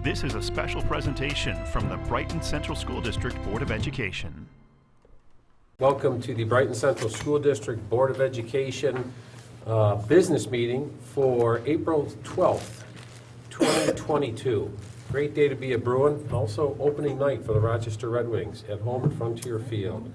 This is a special presentation from the Brighton Central School District Board of Education. Welcome to the Brighton Central School District Board of Education business meeting for April 12th, 2022. Great day to be a Bruin. Also opening night for the Rochester Red Wings at home at Frontier Field.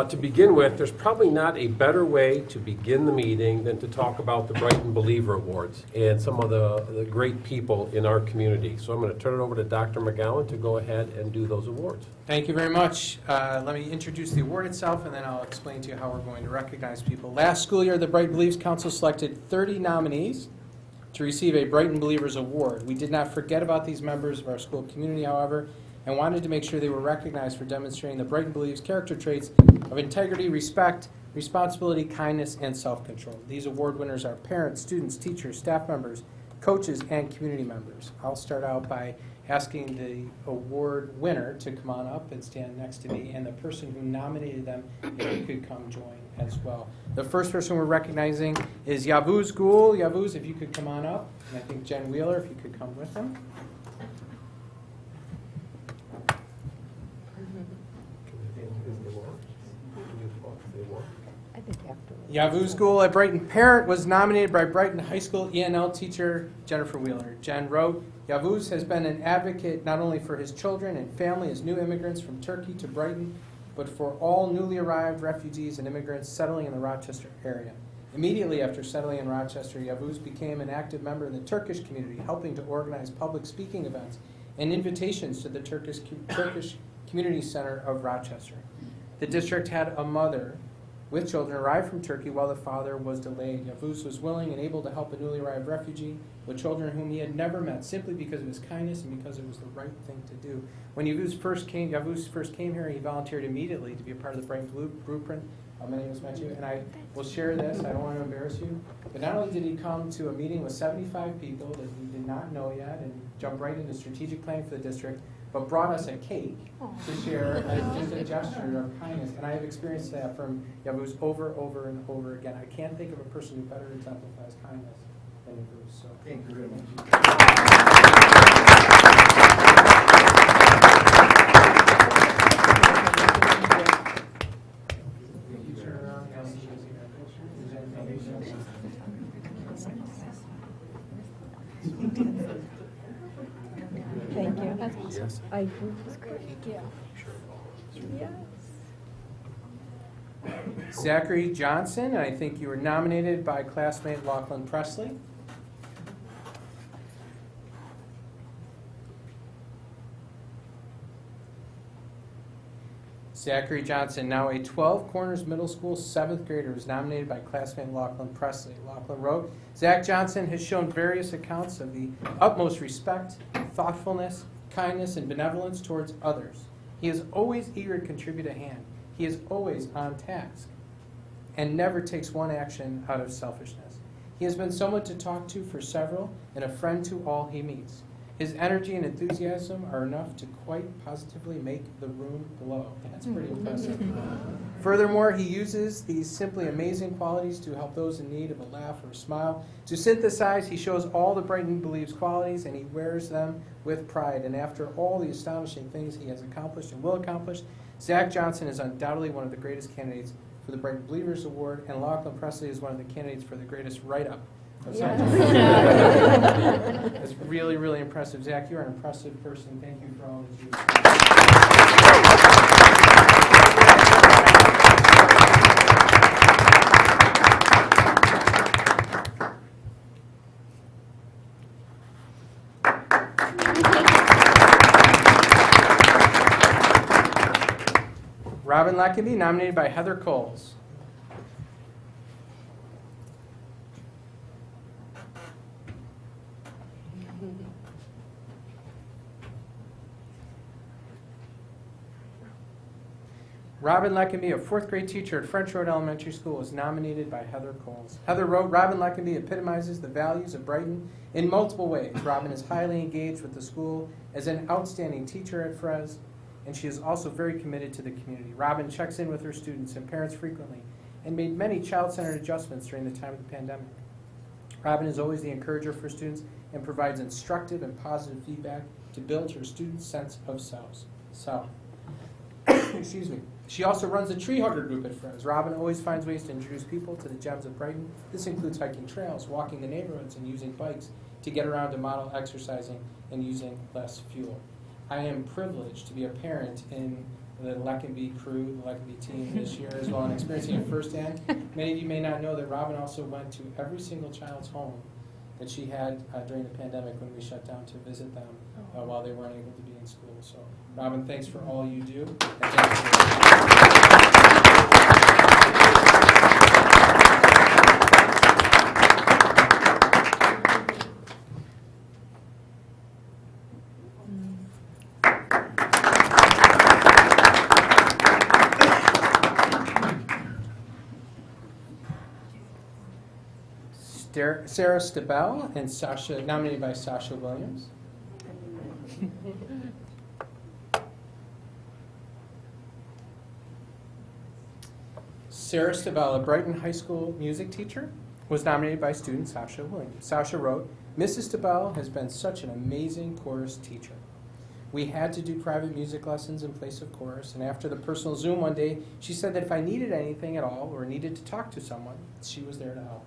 To begin with, there's probably not a better way to begin the meeting than to talk about the Brighton Believer Awards and some of the great people in our community. So I'm going to turn it over to Dr. McGowan to go ahead and do those awards. Thank you very much. Let me introduce the award itself, and then I'll explain to you how we're going to recognize people. Last school year, the Brighton Believes Council selected 30 nominees to receive a Brighton Believers Award. We did not forget about these members of our school community, however, and wanted to make sure they were recognized for demonstrating the Brighton Believes character traits of integrity, respect, responsibility, kindness, and self-control. These award winners are parents, students, teachers, staff members, coaches, and community members. I'll start out by asking the award winner to come on up and stand next to me, and the person who nominated them, if you could come join as well. The first person we're recognizing is Yavuz Gul. Yavuz, if you could come on up, and I think Jen Wheeler, if you could come with him. Yavuz Gul, a Brighton parent, was nominated by Brighton High School ENL teacher Jennifer Wheeler. Jen wrote, Yavuz has been an advocate not only for his children and family as new immigrants from Turkey to Brighton, but for all newly arrived refugees and immigrants settling in the Rochester area. Immediately after settling in Rochester, Yavuz became an active member in the Turkish community, helping to organize public speaking events and invitations to the Turkish Community Center of Rochester. The district had a mother with children arrived from Turkey while the father was delayed. Yavuz was willing and able to help a newly arrived refugee with children whom he had never met simply because of his kindness and because it was the right thing to do. When Yavuz first came here, he volunteered immediately to be a part of the Brighton Blueprint. Many of us met you, and I will share this. I don't want to embarrass you, but not only did he come to a meeting with 75 people that he did not know yet and jump right into strategic planning for the district, but brought us a cake to share just a gesture of kindness. And I have experienced that from Yavuz over and over again. I can't think of a person who better exemplifies kindness than Yavuz. So thank you very much. Thank you. That's awesome. Yes. I agree. It's great. Yeah. Yes. Zachary Johnson, and I think you were nominated by classmate Lachlan Presley. Zachary Johnson, now a 12 Corners Middle School 7th grader, was nominated by classmate Lachlan Presley. Lachlan wrote, Zach Johnson has shown various accounts of the utmost respect, thoughtfulness, kindness, and benevolence towards others. He is always eager to contribute a hand. He is always on task and never takes one action out of selfishness. He has been someone to talk to for several and a friend to all he meets. His energy and enthusiasm are enough to quite positively make the room glow. That's pretty impressive. Furthermore, he uses these simply amazing qualities to help those in need of a laugh or a smile. To synthesize, he shows all the Brighton Believes qualities, and he wears them with pride. And after all the astonishing things he has accomplished and will accomplish, Zach Johnson is undoubtedly one of the greatest candidates for the Brighton Believers Award, and Lachlan Presley is one of the candidates for the greatest write-up. It's really, really impressive. Zach, you're an impressive person. Thank you for all that you Robin Lackenby, nominated by Heather Coles. Robin Lackenby, a 4th grade teacher at French Road Elementary School, was nominated by Heather Coles. Heather wrote, Robin Lackenby epitomizes the values of Brighton in multiple ways. Robin is highly engaged with the school as an outstanding teacher at Frez, and she is also very committed to the community. Robin checks in with her students and parents frequently and made many child-centered adjustments during the time of the pandemic. Robin is always the encourager for students and provides instructive and positive feedback to build her students' sense of self. Excuse me. She also runs a tree hugger group at Friends. Robin always finds ways to introduce people to the gems of Brighton. This includes hiking trails, walking the neighborhoods, and using bikes to get around to model exercising and using less fuel. I am privileged to be a parent in the Leckenby crew, the Leckenby team this year as well, and experiencing it firsthand. Many of you may not know that Robin also went to every single child's home that she had during the pandemic when we shut down to visit them while they weren't able to be in school. So, Robin, thanks for all you do. And thanks Sarah Stabell and Sasha, nominated by Sasha Williams. Sarah Stabell, a Brighton High School music teacher, was nominated by student Sasha Williams. Sasha wrote, "Mrs. Stabell has been such an amazing chorus teacher. We had to do private music lessons in place of chorus, and after the personal Zoom one day, she said that if I needed anything at all or needed to talk to someone, she was there to help.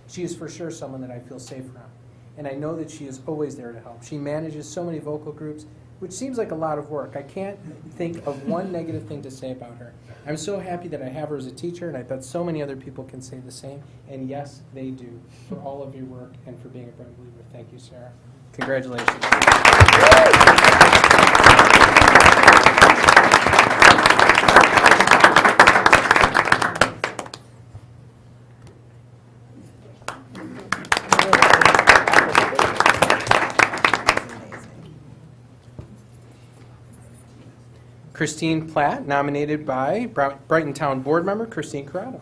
She is for sure someone that I feel safe around, and I know that she is always there to help. She manages so many vocal groups, which seems like a lot of work. I can't think of one negative thing to say about her. I'm so happy that I have her as a teacher, and I bet so many other people can say the same, and yes, they do, for all of your work and for being a Brighton believer. Thank you, Sarah. Congratulations." Christine Platt, nominated by Brighton Town Board Member Christine Corrado.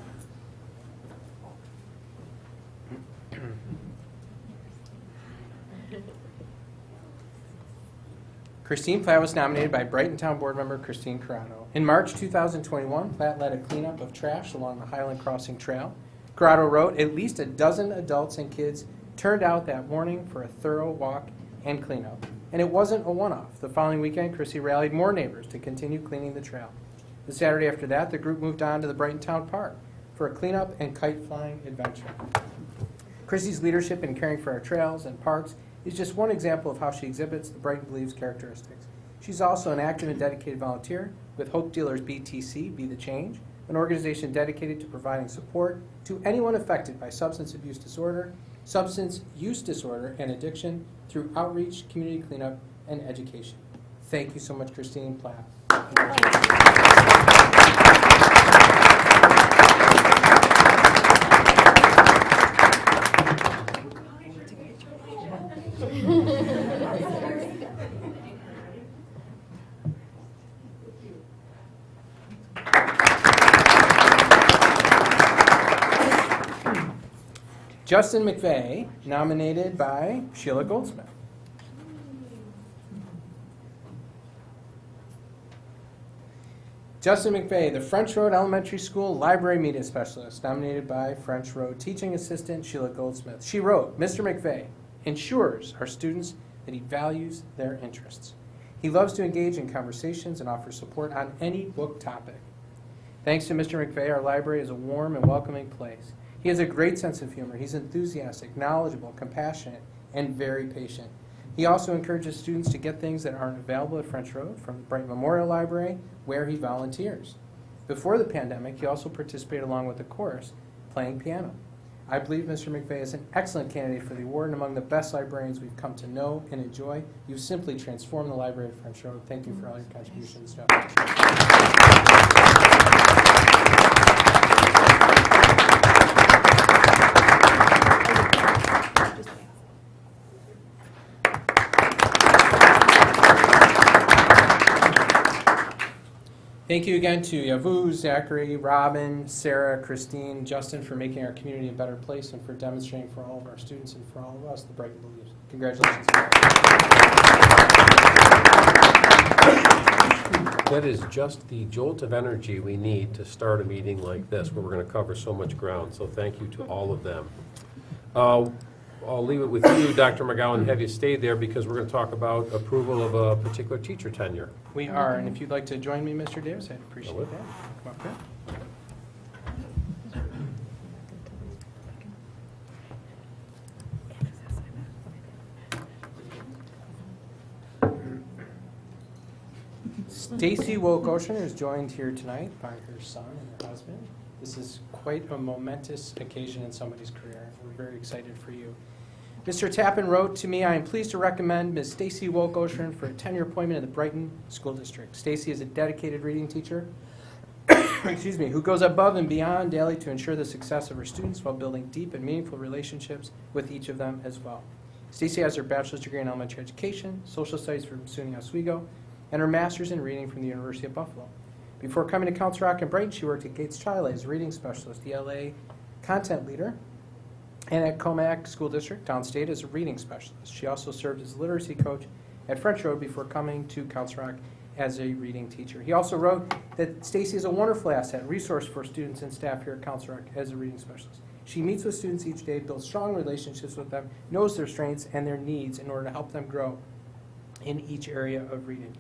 Christine Platt was nominated by Brighton Town Board Member Christine Corrado. In March 2021, Platt led a cleanup of trash along the Highland Crossing Trail. Corrado wrote, "At least a dozen adults and kids turned out that morning for a thorough walk and cleanup. And it wasn't a one-off. The following weekend, Chrissy rallied more neighbors to continue cleaning the trail. The Saturday after that, the group moved on to the Brighton Town Park for a cleanup and kite-flying adventure." Chrissy's leadership in caring for our trails and parks is just one example of how she exhibits the Brighton Believes characteristics. She's also an active and dedicated volunteer with Hope Dealers BTC, Be the Change, an organization dedicated to providing support to anyone affected by substance use disorder, and addiction through outreach, community cleanup, and education. Thank you so much, Christine Platt. Justin McVeigh, nominated by Sheila Goldsmith. Justin McVeigh, the French Road Elementary School Library Media Specialist, nominated by French Road Teaching Assistant Sheila Goldsmith. She wrote, "Mr. McVeigh ensures our students that he values their interests. He loves to engage in conversations and offers support on any book topic. Thanks to Mr. McVeigh, our library is a warm and welcoming place. He has a great sense of humor. He's enthusiastic, knowledgeable, compassionate, and very patient. He also encourages students to get things that aren't available at French Road from the Brighton Memorial Library, where he volunteers. Before the pandemic, he also participated along with the chorus, playing piano. I believe Mr. McVeigh is an excellent candidate for the award and among the best librarians we've come to know and enjoy. You've simply transformed the library at French Road. Thank you for all your contributions, Jeff." Thank you again to Yavu, Zachary, Robin, Sarah, Christine, Justin for making our community a better place and for demonstrating for all of our students and for all of us the Brighton Believes. Congratulations. That is just the jolt of energy we need to start a meeting like this, where we're going to cover so much ground. So thank you to all of them. I'll leave it with you, Dr. McGowan, and have you stay there because we're going to talk about approval of a particular teacher tenure. We are, and if you'd like to join me, Mr. Davis, I'd appreciate would. that. Come up here. Stacy Woke-Ocean is joined here tonight by her son and her husband. This is quite a momentous occasion in somebody's career. We're very excited for you. Mr. Tappan wrote to me, I am pleased to recommend Ms. Stacy Woke-Ocean for a tenure appointment in the Brighton School District. Stacy is a dedicated reading teacher excuse me, who goes above and beyond daily to ensure the success of her students while building deep and meaningful relationships with each of them as well. Stacy has her bachelor's degree in elementary education, social studies from SUNY Oswego, and her master's in reading from the University of Buffalo. Before coming to Council Rock and Brighton, she worked at Gates Chile as a reading specialist, the LA content leader, and at Comac School District downstate as a reading specialist. She also served as a literacy coach at French Road before coming to Council Rock as a reading teacher. He also wrote that Stacy is a wonderful asset and resource for students and staff here at Council Rock as a reading specialist. She meets with students each day, builds strong relationships with them, knows their strengths and their needs in order to help them grow in each area of reading.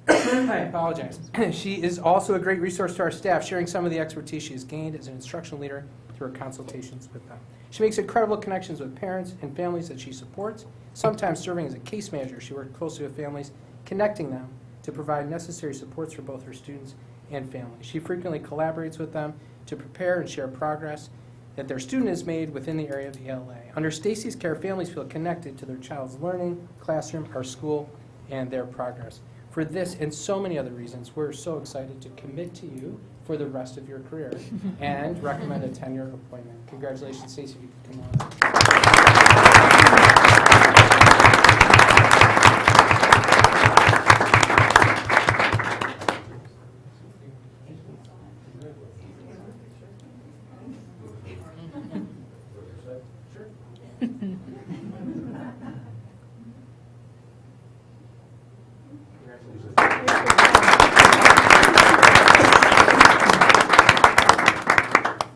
I apologize. She is also a great resource to our staff, sharing some of the expertise she has gained as an instructional leader through her consultations with them. She makes incredible connections with parents and families that she supports. Sometimes serving as a case manager, she works closely with families, connecting them to provide necessary supports for both her students and families. She frequently collaborates with them to prepare and share progress that their student has made within the area of the LA. Under Stacy's care, families feel connected to their child's learning, classroom, our school, and their progress. For this and so many other reasons, we're so excited to commit to you for the rest of your career and recommend a tenure appointment. Congratulations, Stacy, if you could come on.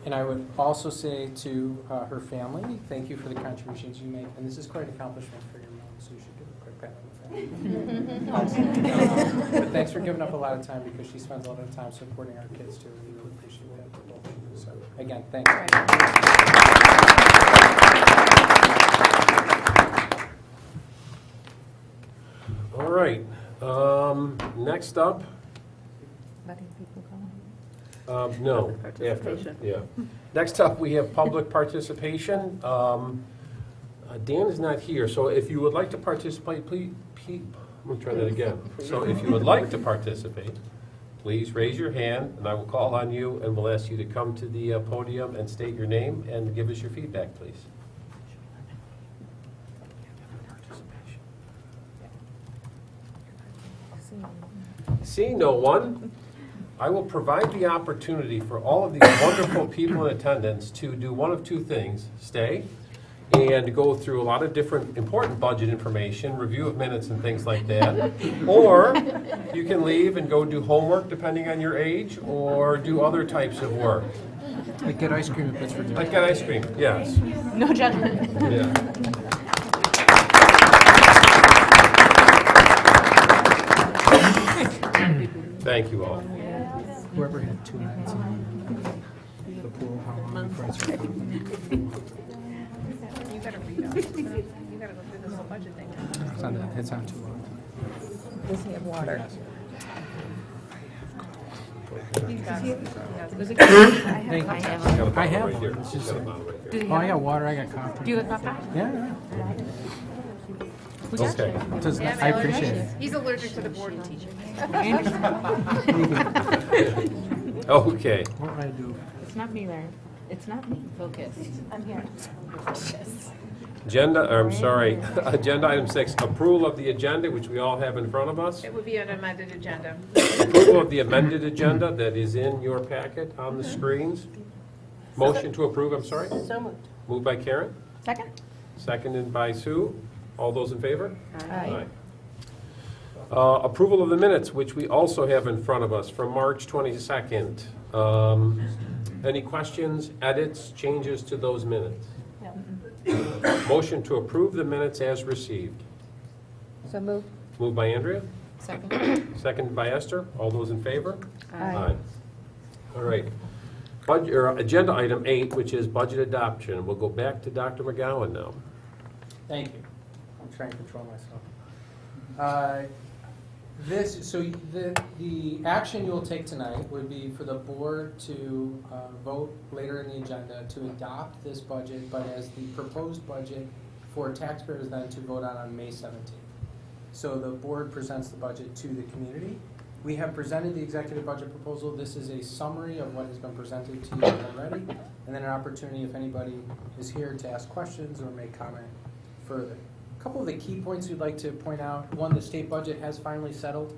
And I would also say to her family, thank you for the contributions you make. And this is quite an accomplishment for your mom, so you should give a quick pat on the back. But thanks for giving up a lot of time because she spends a lot of time supporting our kids too. And we really appreciate that for both of you. So again, thanks. All right. Next up. Letting people go. No. After. Yeah. Next up, we have public participation. Dan is not here, so if you would like to participate, please, let me try that again. So if you would like to participate, please raise your hand, and I will call on you, and we'll ask you to come to the podium and state your name and give us your feedback, please. Seeing no one, I will provide the opportunity for all of these wonderful people in attendance to do one of two things: stay and go through a lot of different important budget information, review of minutes and things like that, or you can leave and go do homework depending on your age, or do other types of work. Like get ice cream at Pittsburgh. Like get ice cream, yes. No judgment. Yeah. Thank you all. Whoever had 2 minutes. The pool, how long before it's ready. You gotta read up. You gotta go through this whole budget thing. It's on too long. Does he have water? He's got it. Thank you. I Got a have. bottle I have right here. one. It's just Got a bottle right Do here. you Oh, I have? got water, I got coffee. Do you have coffee? Yeah, Okay. yeah. I appreciate it. He's allergic to the board teacher. Okay. What do I do? It's not me, Larry. It's not me. Focus. I'm here. Agenda item 6, approval of the agenda, which we all have in front of us. It would be an amended agenda. Approval of the amended agenda that is in your packet on the screens. Motion to approve, I'm sorry? So moved. Moved by Karen, Second? seconded by Sue. All those in favor? Aye. Approval of the minutes, which we also have in front of us, from March 22nd. Any questions, edits, changes to those minutes? Motion to approve the minutes as received. So move. Moved by Andrea, Second. seconded by Esther. All those in favor? Aye. All right. Agenda item 8, which is budget adoption. We'll go back to Dr. McGowan now. Thank you. I'm trying to control myself. The action you will take tonight would be for the board to vote later in the agenda to adopt this budget, but as the proposed budget for taxpayers then to vote on May 17th. So the board presents the budget to the community. We have presented the executive budget proposal. This is a summary of what has been presented to you already, and then an opportunity if anybody is here to ask questions or make comment further. A couple of the key points we'd like to point out. One, the state budget has finally settled.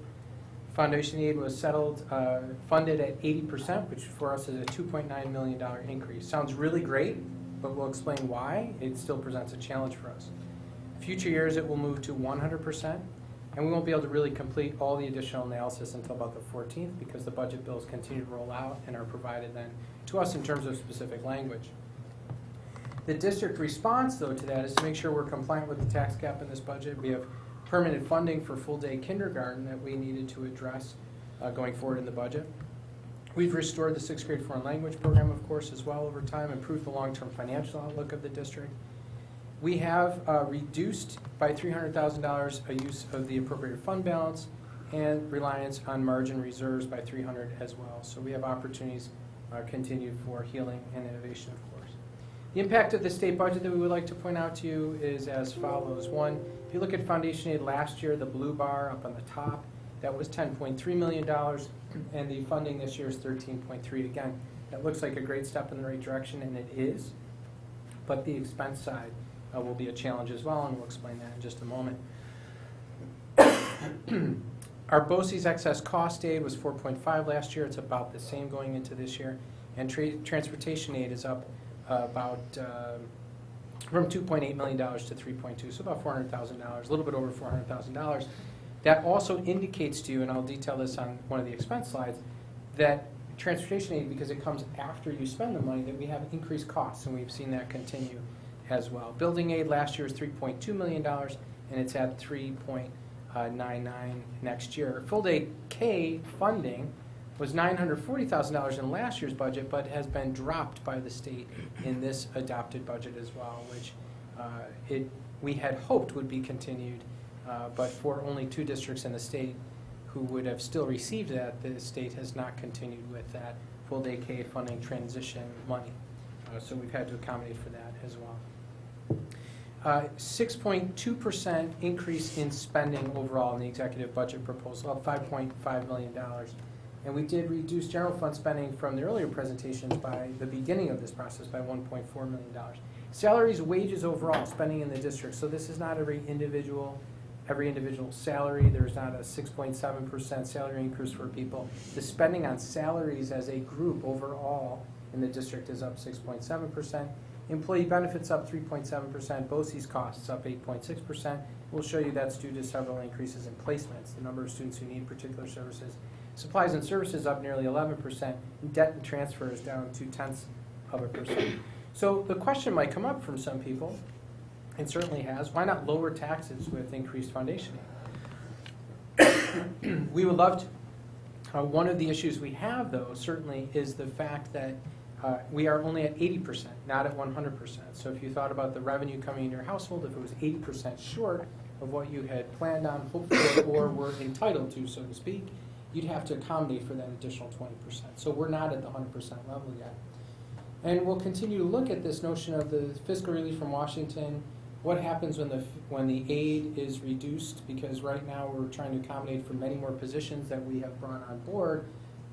Foundation aid was settled, funded at 80%, which for us is a $2.9 million increase. Sounds really great, but we'll explain why. It still presents a challenge for us. Future years, it will move to 100%, and we won't be able to really complete all the additional analysis until about the 14th because the budget bills continue to roll out and are provided then to us in terms of specific language. The district response, though, to that is to make sure we're compliant with the tax cap in this budget. We have permanent funding for full-day kindergarten that we needed to address going forward in the budget. We've restored the 6th grade foreign language program, of course, as well over time, improved the long-term financial outlook of the district. We have reduced by $300,000 a use of the appropriated fund balance and reliance on margin reserves by $300,000 as well. So we have opportunities continued for healing and innovation, of course. The impact of the state budget that we would like to point out to you is as follows. One, if you look at foundation aid last year, the blue bar up on the top, that was $10.3 million, and the funding this year is $13.3 million. Again, that looks like a great step in the right direction, and it is, but the expense side will be a challenge as well, and we'll explain that in just a moment. Our BOCES excess cost aid was 4.5 last year. It's about the same going into this year, and transportation aid is up about from $2.8 million to $3.2, so about $400,000, a little bit over $400,000. That also indicates to you, and I'll detail this on one of the expense slides, that transportation aid, because it comes after you spend the money, that we have increased costs, and we've seen that continue as well. Building aid last year was $3.2 million, and it's at $3.99 next year. Full day K funding was $940,000 in last year's budget, but has been dropped by the state in this adopted budget as well, which we had hoped would be continued, but for only 2 districts in the state who would have still received that, the state has not continued with that full day K funding transition money. So we've had to accommodate for that as well. 6.2% increase in spending overall in the executive budget proposal, up $5.5 million. And we did reduce general fund spending from the earlier presentations by the beginning of this process by $1.4 million. Salaries, wages overall, spending in the district. So this is not every individual salary. There's not a 6.7% salary increase for people. The spending on salaries as a group overall in the district is up 6.7%. Employee benefits up 3.7%. BOCES costs up 8.6%. We'll show you that's due to several increases in placements, the number of students who need particular services. Supplies and services up nearly 11%. And debt and transfer is down 0.2%. So the question might come up from some people, and certainly has, why not lower taxes with increased foundation aid? We would love to. One of the issues we have, though, certainly is the fact that we are only at 80%, not at 100%. So if you thought about the revenue coming in your household, if it was 80% short of what you had planned on, hoped for, or were entitled to, so to speak, you'd have to accommodate for that additional 20%. So we're not at the 100% level yet. And we'll continue to look at this notion of the fiscal relief from Washington. What happens when the aid is reduced? Because right now we're trying to accommodate for many more positions that we have brought on board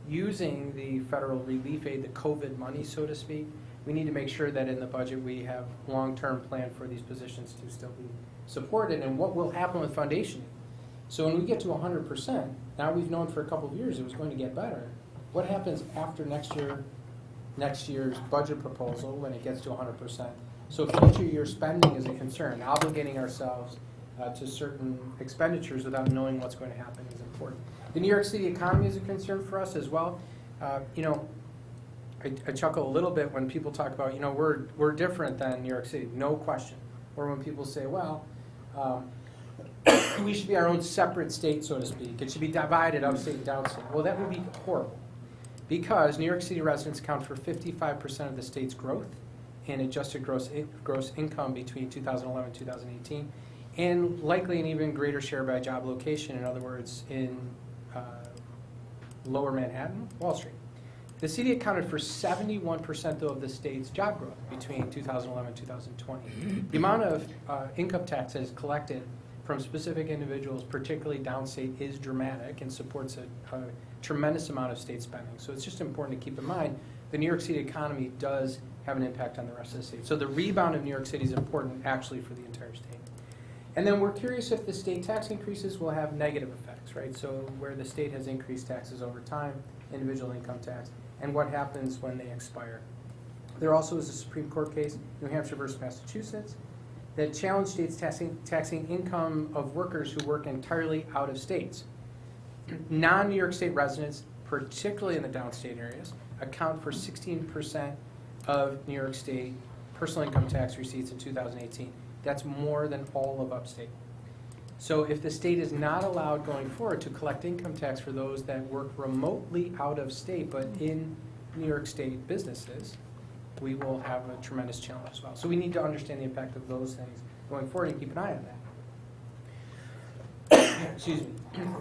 using the federal relief aid, the COVID money, so to speak. We need to make sure that in the budget we have long-term plan for these positions to still be supported, and what will happen with foundation. So when we get to 100%, now we've known for a couple of years it was going to get better. What happens after next year's budget proposal when it gets to 100%? So future year spending is a concern. Obligating ourselves to certain expenditures without knowing what's going to happen is important. The New York City economy is a concern for us as well. I chuckle a little bit when people talk about, we're different than New York City, no question. Or when people say, well, we should be our own separate state, so to speak. It should be divided upstate and downstate. Well, that would be horrible, because New York City residents account for 55% of the state's growth in adjusted gross income between 2011 and 2018, and likely an even greater share by job location, in other words, in lower Manhattan, Wall Street. The city accounted for 71% though of the state's job growth between 2011 and 2020. The amount of income taxes collected from specific individuals, particularly downstate, is dramatic and supports a tremendous amount of state spending. So it's just important to keep in mind the New York City economy does have an impact on the rest of the state. So the rebound of New York City is important actually for the entire state. And then we're curious if the state tax increases will have negative effects, right? So where the state has increased taxes over time, individual income tax, and what happens when they expire. There also is a Supreme Court case, New Hampshire versus Massachusetts, that challenged states taxing income of workers who work entirely out of states. Non-New York State residents, particularly in the downstate areas, account for 16% of New York State personal income tax receipts in 2018. That's more than all of upstate. So if the state is not allowed going forward to collect income tax for those that work remotely out of state but in New York State businesses, we will have a tremendous challenge as well. So we need to understand the impact of those things going forward and keep an eye on that. Excuse me.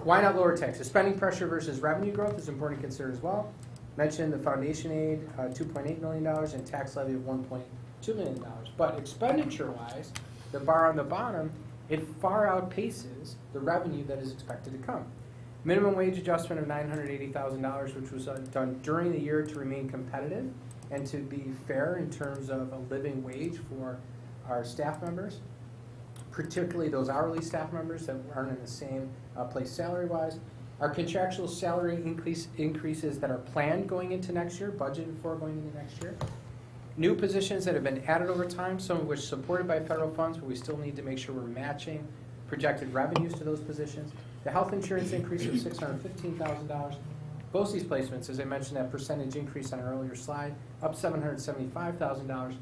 Why not lower taxes? Spending pressure versus revenue growth is important to consider as well. Mentioned the foundation aid, $2.8 million, and tax levy of $1.2 million. But expenditure-wise, the bar on the bottom, it far outpaces the revenue that is expected to come. Minimum wage adjustment of $980,000, which was done during the year to remain competitive and to be fair in terms of a living wage for our staff members, particularly those hourly staff members that aren't in the same place salary-wise. Our contractual salary increases that are planned going into next year, budgeted for going into next year. New positions that have been added over time, some of which supported by federal funds, but we still need to make sure we're matching projected revenues to those positions. The health insurance increase of $615,000. BOCES placements, as I mentioned, that percentage increase on an earlier slide, up $775,000.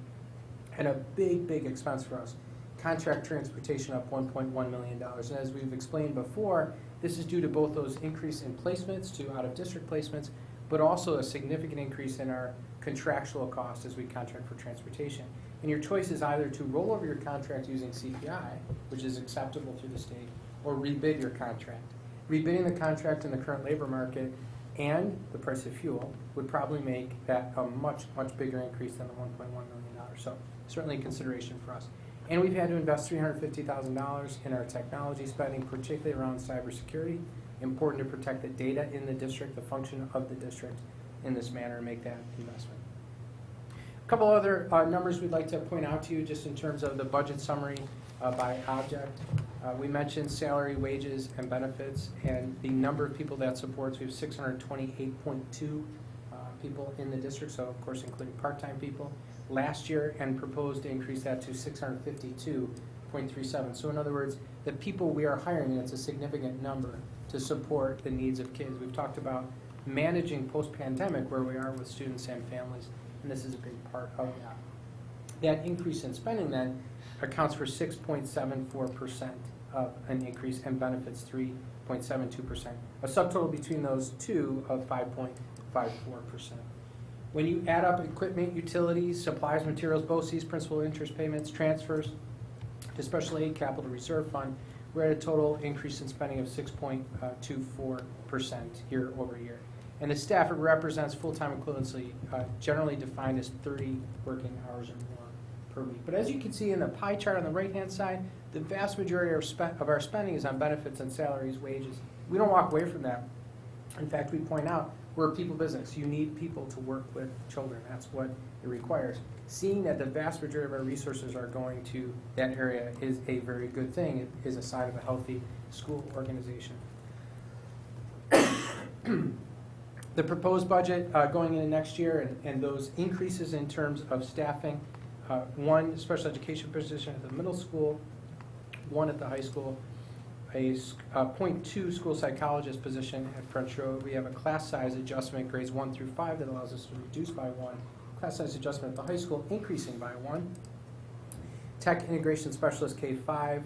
And a big expense for us. Contract transportation up $1.1 million. And as we've explained before, this is due to both those increase in placements to out-of-district placements, but also a significant increase in our contractual cost as we contract for transportation. And your choice is either to roll over your contract using CPI, which is acceptable through the state, or rebid your contract. Rebidding the contract in the current labor market and the price of fuel would probably make that a much bigger increase than the $1.1 million. So certainly a consideration for us. And we've had to invest $350,000 in our technology spending, particularly around cybersecurity. Important to protect the data in the district, the function of the district in this manner, and make that investment. A couple other numbers we'd like to point out to you just in terms of the budget summary by object. We mentioned salary, wages, and benefits, and the number of people that supports. We have 628.2 people in the district, so of course including part-time people. Last year, and proposed to increase that to 652.37. So in other words, the people we are hiring, and it's a significant number to support the needs of kids. We've talked about managing post-pandemic where we are with students and families, and this is a big part of that. That increase in spending then accounts for 6.74% of an increase, and benefits 3.72%. A subtotal between those two of 5.54%. When you add up equipment, utilities, supplies, materials, BOCES, principal interest payments, transfers to special aid, capital reserve fund, we're at a total increase in spending of 6.24% year over year. And the staff, it represents full-time equivalency, generally defined as 30 working hours or more per week. But as you can see in the pie chart on the right-hand side, the vast majority of our spending is on benefits and salaries, wages. We don't walk away from that. In fact, we point out we're a people business. You need people to work with children. That's what it requires. Seeing that the vast majority of our resources are going to that area is a very good thing. It is a sign of a healthy school organization. The proposed budget going into next year and those increases in terms of staffing, one special education position at the middle school, one at the high school, a .2 school psychologist position at French Road. We have a class size adjustment, grades 1 through 5, that allows us to reduce by 1. Class size adjustment at the high school increasing by 1. Tech integration specialist K-5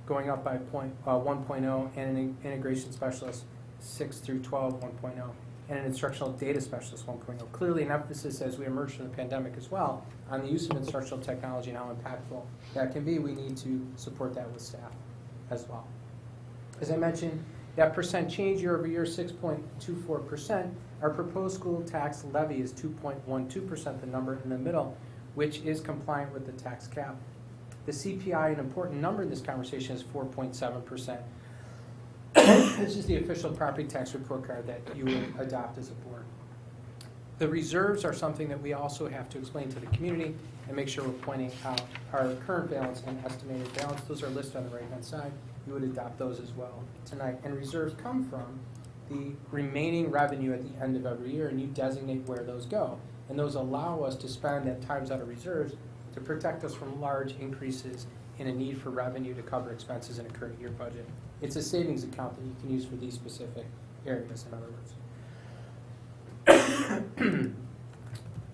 going up by 1.0, and an integration specialist 6 through 12 1.0, and an instructional data specialist 1.0. Clearly an emphasis as we emerge from the pandemic as well on the use of instructional technology and how impactful that can be. We need to support that with staff as well. As I mentioned, that percent change year over year, 6.24%. Our proposed school tax levy is 2.12%, the number in the middle, which is compliant with the tax cap. The CPI, an important number in this conversation, is 4.7%. This is the official property tax report card that you would adopt as a board. The reserves are something that we also have to explain to the community and make sure we're pointing out our current balance and estimated balance. Those are listed on the right-hand side. You would adopt those as well tonight. And reserves come from the remaining revenue at the end of every year, and you designate where those go. And those allow us to spend at times out of reserves to protect us from large increases in a need for revenue to cover expenses in a current year budget. It's a savings account that you can use for these specific areas, in other words.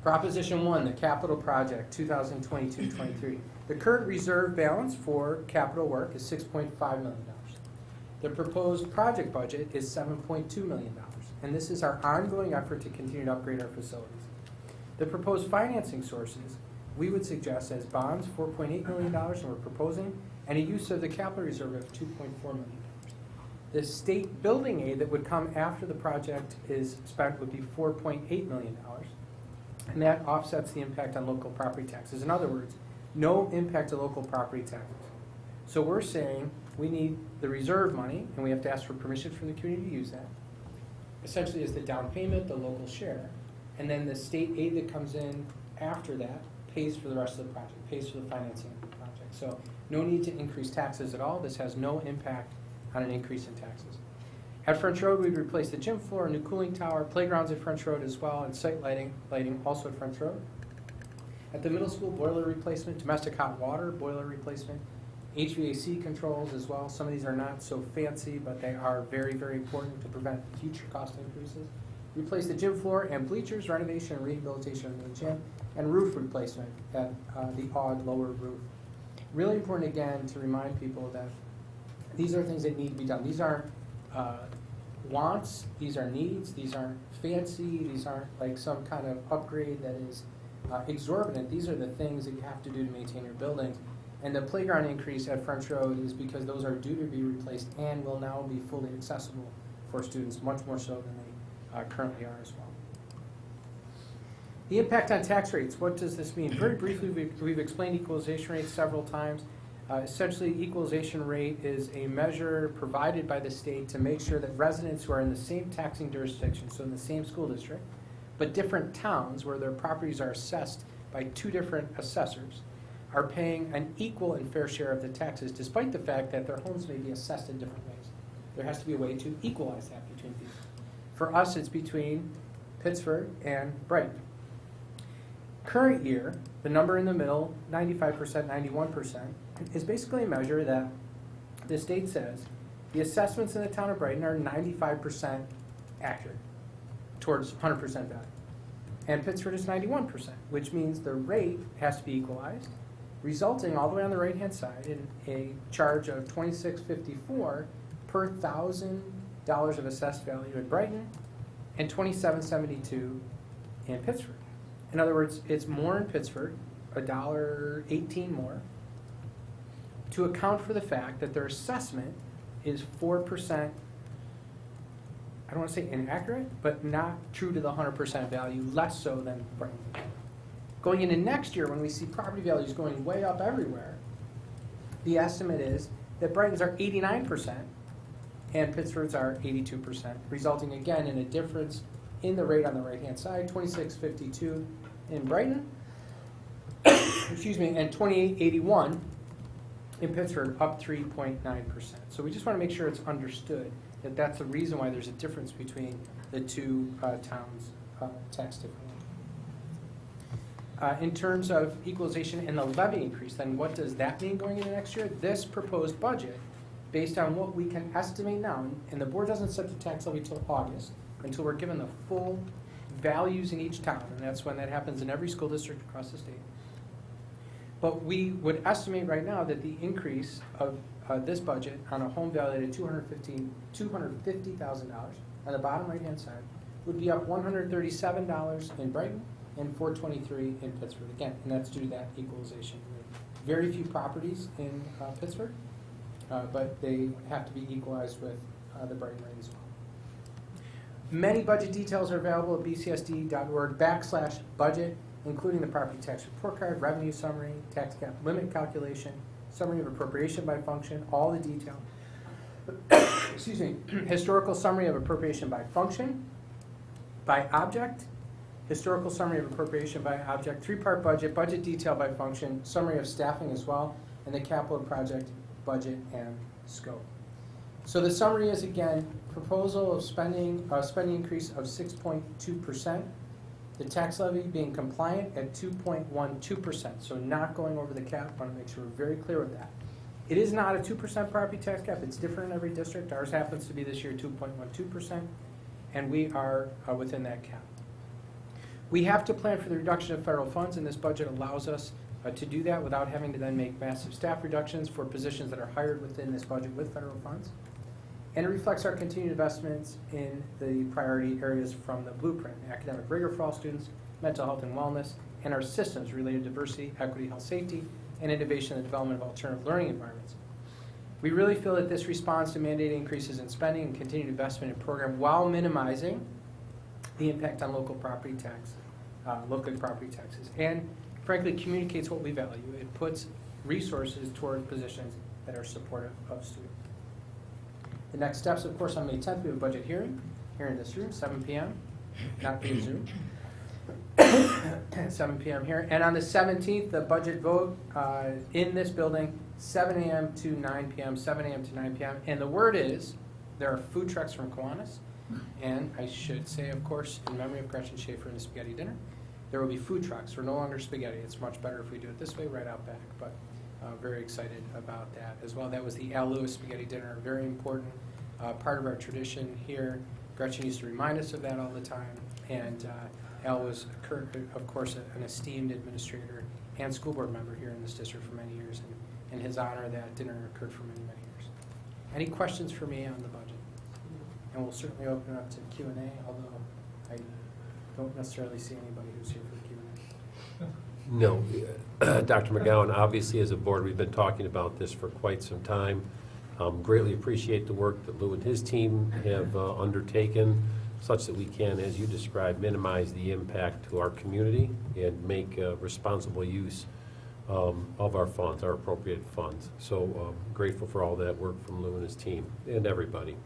Proposition 1, the capital project, 2022-23. The current reserve balance for capital work is $6.5 million. The proposed project budget is $7.2 million, and this is our ongoing effort to continue to upgrade our facilities. The proposed financing sources we would suggest as bonds, $4.8 million, and we're proposing, and a use of the capital reserve of $2.4 million. The state building aid that would come after the project is spent would be $4.8 million, and that offsets the impact on local property taxes. In other words, no impact to local property taxes. So we're saying we need the reserve money, and we have to ask for permission from the community to use that. Essentially, is the down payment, the local share, and then the state aid that comes in after that pays for the rest of the project, pays for the financing of the project. So no need to increase taxes at all. This has no impact on an increase in taxes. At French Road, we'd replace the gym floor, a new cooling tower, playgrounds at French Road as well, and site lighting also at French Road. At the middle school, boiler replacement, domestic hot water, boiler replacement, HVAC controls as well. Some of these are not so fancy, but they are very, very important to prevent future cost increases. Replace the gym floor and bleachers, renovation and rehabilitation of the gym, and roof replacement at the odd lower roof. Really important, again, to remind people that these are things that need to be done. These aren't wants, these are needs, these aren't fancy, these aren't like some kind of upgrade that is exorbitant. These are the things that you have to do to maintain your buildings. And the playground increase at French Road is because those are due to be replaced and will now be fully accessible for students, much more so than they currently are as well. The impact on tax rates, what does this mean? Very briefly, we've explained equalization rates several times. Essentially, equalization rate is a measure provided by the state to make sure that residents who are in the same taxing jurisdiction, so in the same school district, but different towns where their properties are assessed by two different assessors, are paying an equal and fair share of the taxes, despite the fact that their homes may be assessed in different ways. There has to be a way to equalize that between people. For us, it's between Pittsford and Brighton. Current year, the number in the middle, 95%, 91%, is basically a measure that the state says the assessments in the town of Brighton are 95% accurate towards 100% value. And Pittsford is 91%, which means the rate has to be equalized, resulting all the way on the right-hand side in a charge of $26.54 per $1,000 of assessed value in Brighton and $27.72 in Pittsford. In other words, it's more in Pittsford, $1.18 more, to account for the fact that their assessment is 4%, I don't want to say inaccurate, but not true to the 100% value, less so than Brighton. Going into next year, when we see property values going way up everywhere, the estimate is that Brighton's are 89% and Pittsford's are 82%, resulting again in a difference in the rate on the right-hand side, $26.52 in Brighton, excuse me, and $28.81 in Pittsford, up 3.9%. So we just want to make sure it's understood that that's the reason why there's a difference between the two towns tax differently. In terms of equalization and the levy increase, then what does that mean going into next year? This proposed budget based on what we can estimate now, and the board doesn't set the tax levy till August, until we're given the full values in each town, and that's when that happens in every school district across the state. But we would estimate right now that the increase of this budget on a home valued at $250,000 on the bottom right-hand side would be up $137 in Brighton and $423 in Pittsburgh. Again, and that's due to that equalization. Very few properties in Pittsburgh, but they have to be equalized with the Brighton rate as well. Many budget details are available at bcsd.org/budget, including the property tax report card, revenue summary, tax cap limit calculation, summary of appropriation by function, all the detail. Excuse me, historical summary of appropriation by function, by object, historical summary of appropriation by object, three-part budget, budget detail by function, summary of staffing as well, and the capital project budget and scope. So the summary is, again, proposal of spending increase of 6.2%. The tax levy being compliant at 2.12%, so not going over the cap. I want to make sure we're very clear with that. It is not a 2% property tax cap. It's different in every district. Ours happens to be this year 2.12%, and we are within that cap. We have to plan for the reduction of federal funds, and this budget allows us to do that without having to then make massive staff reductions for positions that are hired within this budget with federal funds. And it reflects our continued investments in the priority areas from the blueprint: academic rigor for all students, mental health and wellness, and our systems related to diversity, equity, health, safety, and innovation and development of alternative learning environments. We really feel that this responds to mandated increases in spending and continued investment in program while minimizing the impact on local property taxes, and frankly communicates what we value. It puts resources toward positions that are supportive of students. The next steps, of course, on May 10th, we have a budget hearing here in this room, 7 p.m., not via Zoom. 7 p.m. here. And on the 17th, the budget vote in this building, 7 a.m. to 9 p.m., 7 a.m. to 9 p.m. And the word is there are food trucks from Kiwanis. And I should say, of course, in memory of Gretchen Schaefer and the spaghetti dinner, there will be food trucks. We're no longer spaghetti. It's much better if we do it this way, right out back. But very excited about that as well. That was the Al Lewis spaghetti dinner, a very important part of our tradition here. Gretchen used to remind us of that all the time. And Al was, of course, an esteemed administrator and school board member here in this district for many years. And in his honor, that dinner occurred for many, many years. Any questions for me on the budget? And we'll certainly open it up to Q&A, although I don't necessarily see anybody who's here for Q&A. No. Dr. McGowan, obviously as a board, we've been talking about this for quite some time. Greatly appreciate the work that Lou and his team have undertaken, such that we can, as you described, minimize the impact to our community and make responsible use of our funds, our appropriated funds. So grateful for all that work from Lou and his team and everybody.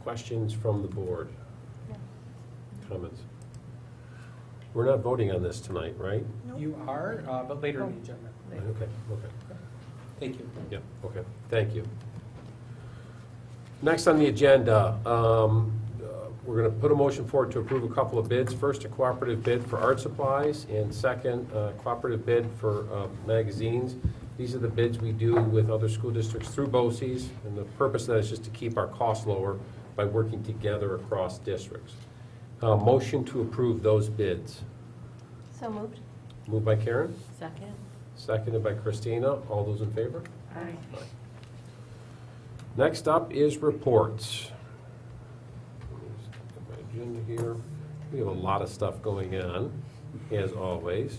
Questions from the board? No. Comments? We're not voting on this tonight, right? You are, but later in the agenda. Okay. Thank you. Yeah, okay, thank you. Next on the agenda, we're going to put a motion forward to approve a couple of bids. First, a cooperative bid for art supplies, and second, a cooperative bid for magazines. These are the bids we do with other school districts through BOCES, and the purpose of that is just to keep our costs lower by working together across districts. Motion to approve those bids. So moved. Moved by Karen, Second. seconded by Christina. All those in favor? Aye. Next up is reports. Let me just look at my agenda here. We have a lot of stuff going on, as always.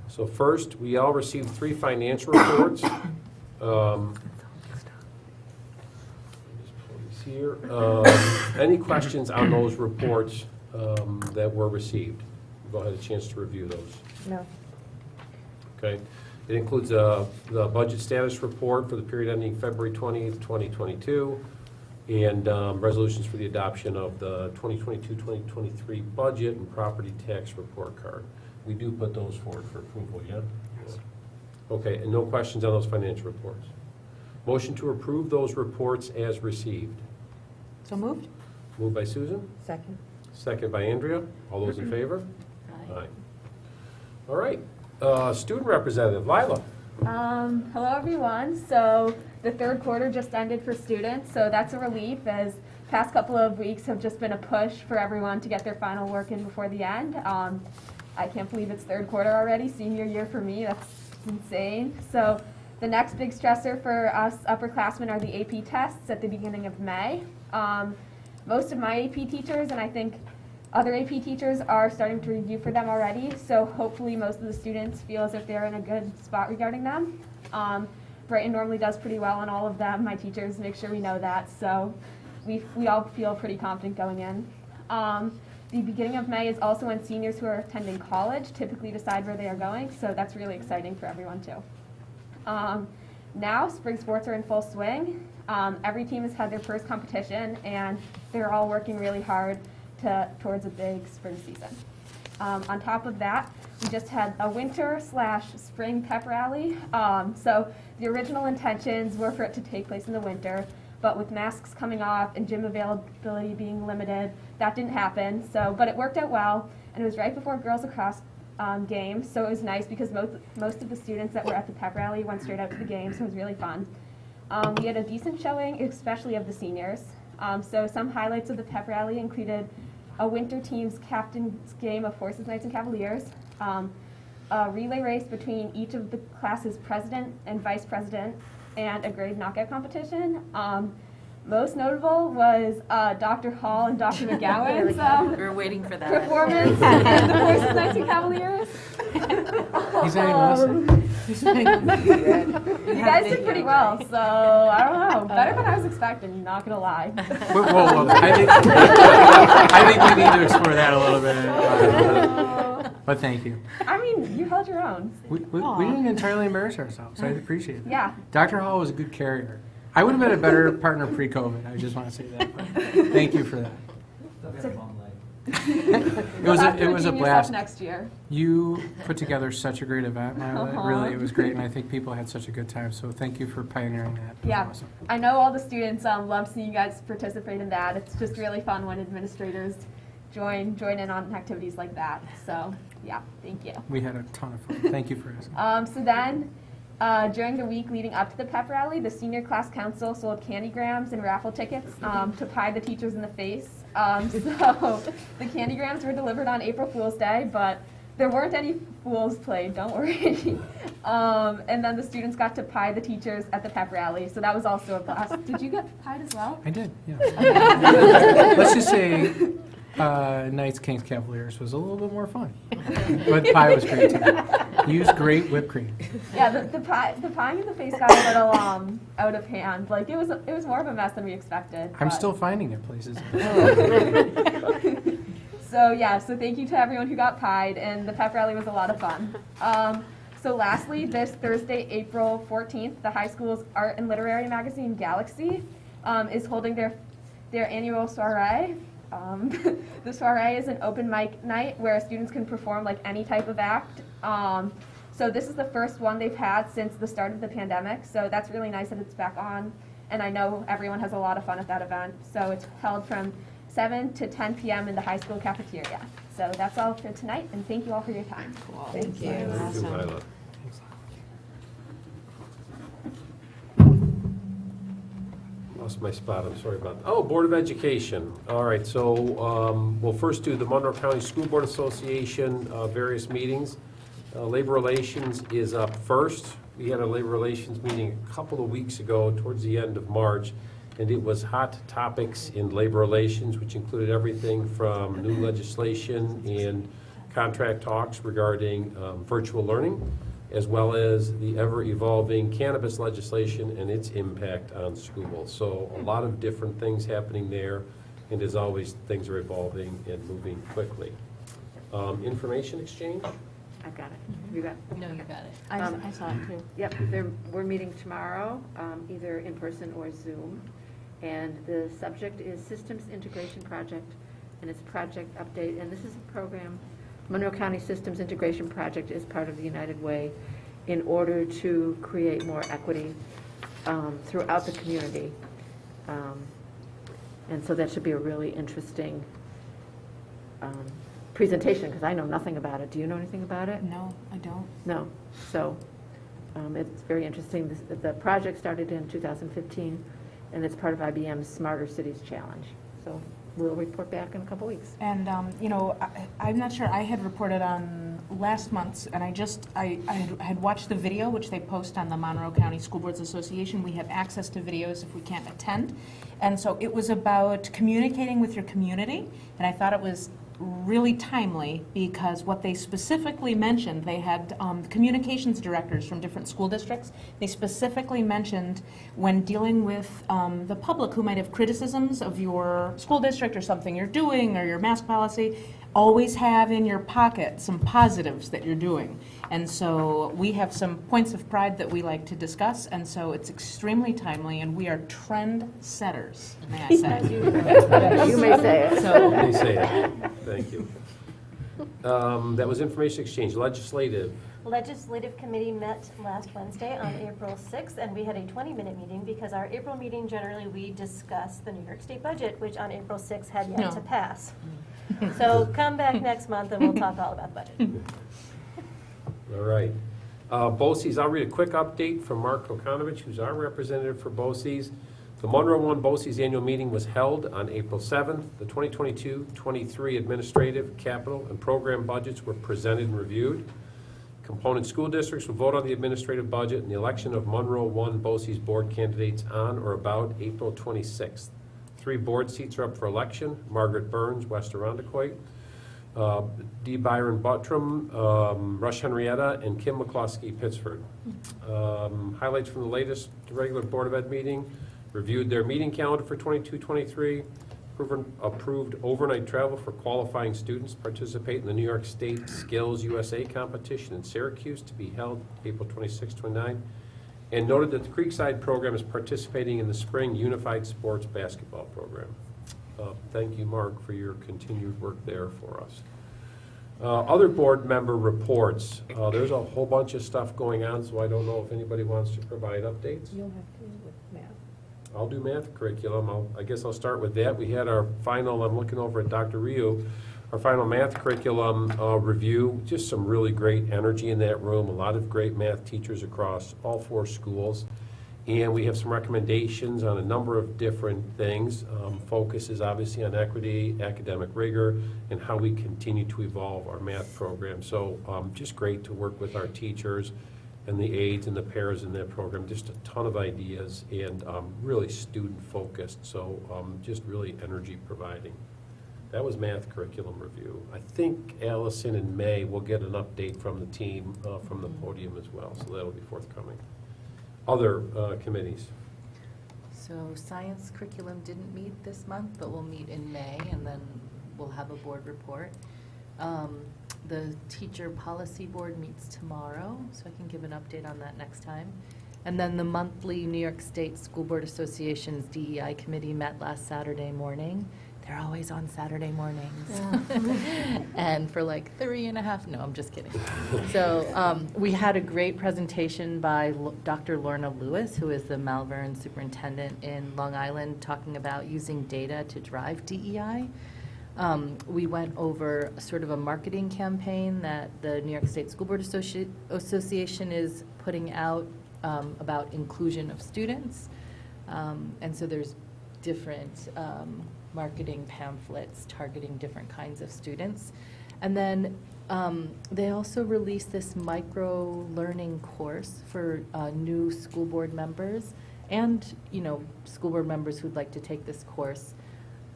So first, we all received 3 financial reports. Just pull these here. Any questions on those reports that were received? You've all had a chance to review those. No. Okay. It includes the budget status report for the period ending February 20th, 2022, and resolutions for the adoption of the 2022-2023 budget and property tax report card. We do put those forward for approval, yeah? Yes. Okay, and no questions on those financial reports. Motion to approve those reports as received. So moved? Moved by Susan, Second. second by Andrea. All those in favor? Aye. All right. Student representative, Lila. Hello, everyone. So the third quarter just ended for students, so that's a relief as past couple of weeks have just been a push for everyone to get their final work in before the end. I can't believe it's third quarter already, senior year for me, that's insane. So the next big stressor for us upperclassmen are the AP tests at the beginning of May. Most of my AP teachers, and I think other AP teachers, are starting to review for them already, so hopefully most of the students feel as if they're in a good spot regarding them. Brighton normally does pretty well on all of them. My teachers make sure we know that, so we all feel pretty confident going in. The beginning of May is also when seniors who are attending college typically decide where they are going, so that's really exciting for everyone too. Now spring sports are in full swing. Every team has had their first competition and they're all working really hard towards a big spring season. On top of that, we just had a winter/spring pep rally. So the original intentions were for it to take place in the winter, but with masks coming off and gym availability being limited, that didn't happen. But it worked out well, and it was right before girls lacrosse game, so it was nice because most of the students that were at the pep rally went straight out to the game, so it was really fun. We had a decent showing, especially of the seniors. So some highlights of the pep rally included a winter team's captain's game of Horses, Knights, and Cavaliers, a relay race between each of the class's president and vice president, and a grade knockout competition. Most notable was Dr. Hall and Dr. McGowan's We were waiting for that. performance in the Horses, Knights, and Cavaliers. He's not even listening. You guys did pretty well, so I don't know. Better than I was expecting, not gonna lie. Whoa. I think we need to explore that a little bit. But thank you. I mean, you held your own. We didn't entirely embarrass ourselves. I appreciate it. Yeah. Dr. Hall was a good carrier. I would have been a better partner pre-COVID. I just want to say that. But thank you for that. It was a blast. Next year. You put together such a great event, Marla. Really, it was great, and I think people had such a good time. So thank you for pioneering that. It was Yeah, awesome. I know all the students love seeing you guys participate in that. It's just really fun when administrators join in on activities like that. So yeah, thank you. We had a ton of fun. Thank you for asking. So then, during the week leading up to the pep rally, the senior class council sold candygrams and raffle tickets to pie the teachers in the face. So the candygrams were delivered on April Fool's Day, but there weren't any fools played, don't worry. And then the students got to pie the teachers at the pep rally, so that was also a blast. Did you get pied as well? I did, yeah. Let's just say Knights, Kings, Cavaliers was a little bit more fun. But pie was great too. Used great whipped cream. Yeah, the pieing in the face got a little out of hand. Like it was more of a mess than we expected. I'm but- still finding it places. So thank you to everyone who got pied, and the pep rally was a lot of fun. So lastly, this Thursday, April 14th, the high school's art and literary magazine Galaxy is holding their annual soiree. The soiree is an open mic night where students can perform like any type of act. So this is the first one they've had since the start of the pandemic, so that's really nice that it's back on. And I know everyone has a lot of fun at that event. So it's held from 7 to 10 p.m. in the high school cafeteria. So that's all for tonight, and thank you all for your time. Cool. Thank you. Thank you, Lila. Lost my spot, I'm sorry about that. Oh, Board of Education. All right, so we'll first do the Monroe County School Board Association various meetings. Labor Relations is up first. We had a Labor Relations meeting a couple of weeks ago towards the end of March, and it was hot topics in labor relations, which included everything from new legislation and contract talks regarding virtual learning, as well as the ever-evolving cannabis legislation and its impact on schools. So a lot of different things happening there, and as always, things are evolving and moving quickly. Information exchange? I've got it. You got it? No, you got it. I saw it too. Yep, we're meeting tomorrow, either in person or Zoom. And the subject is Systems Integration Project, and it's project update. And this is a program, Monroe County Systems Integration Project is part of the United Way in order to create more equity throughout the community. And so that should be a really interesting presentation, because I know nothing about it. Do you know anything about it? No, I don't. No. So It's very interesting. The project started in 2015, and it's part of IBM's Smarter Cities Challenge. So we'll report back in a couple weeks. And, I'm not sure, I had reported on last month's, and I had watched the video, which they post on the Monroe County School Boards Association. We have access to videos if we can't attend. And so it was about communicating with your community, and I thought it was really timely because what they specifically mentioned, they had communications directors from different school districts. They specifically mentioned when dealing with the public who might have criticisms of your school district or something you're doing or your mask policy, always have in your pocket some positives that you're doing. And so we have some points of pride that we like to discuss, and so it's extremely timely, and we are trend setters, may I say. You may say it. So, They say it. Thank you. That was information exchange. Legislative. Legislative Committee met last Wednesday on April 6th, and we had a 20-minute meeting because our April meeting, generally, we discuss the New York State budget, which on April 6th had yet to pass. So come back next month and we'll talk all about the budget. All right. BOCES, I'll read a quick update from Mark Kokanovich, who's our representative for BOCES. The Monroe One BOCES annual meeting was held on April 7th. The 2022-23 administrative, capital, and program budgets were presented and reviewed. Component school districts will vote on the administrative budget and the election of Monroe One BOCES board candidates on or about April 26th. 3 board seats are up for election: Margaret Burns, West Arundecoit, D. Byron Buttram, Rush Henrietta, and Kim McCluskey, Pittsford. Highlights from the latest regular Board of Ed meeting: reviewed their meeting calendar for 22-23, approved overnight travel for qualifying students to participate in the New York State Skills USA competition in Syracuse to be held April 26-29, and noted that the Creekside program is participating in the spring Unified Sports Basketball program. Thank you, Mark, for your continued work there for us. Other board member reports. There's a whole bunch of stuff going on, so I don't know if anybody wants to provide updates. you'll have to with math. I'll do math curriculum. I guess I'll start with that. We had our final, I'm looking over at Dr. Ryu, our final math curriculum review. Just some really great energy in that room, a lot of great math teachers across all 4 schools. And we have some recommendations on a number of different things. Focus is obviously on equity, academic rigor, and how we continue to evolve our math program. So just great to work with our teachers and the aides and the pairs in that program. Just a ton of ideas and really student-focused, so just really energy providing. That was math curriculum review. I think Allison and May will get an update from the team from the podium as well, so that'll be forthcoming. Other committees. So science curriculum didn't meet this month, but we'll meet in May, and then we'll have a board report. The teacher policy board meets tomorrow, so I can give an update on that next time. And then the monthly New York State School Board Association's DEI committee met last Saturday morning. They're always on Saturday mornings. And for like 3.5, no, I'm just kidding. So we had a great presentation by Dr. Lorna Lewis, who is the Malvern superintendent in Long Island, talking about using data to drive DEI. We went over sort of a marketing campaign that the New York State School Board Association is putting out about inclusion of students. And so there's different marketing pamphlets targeting different kinds of students. And then they also released this micro learning course for new school board members and, school board members who'd like to take this course.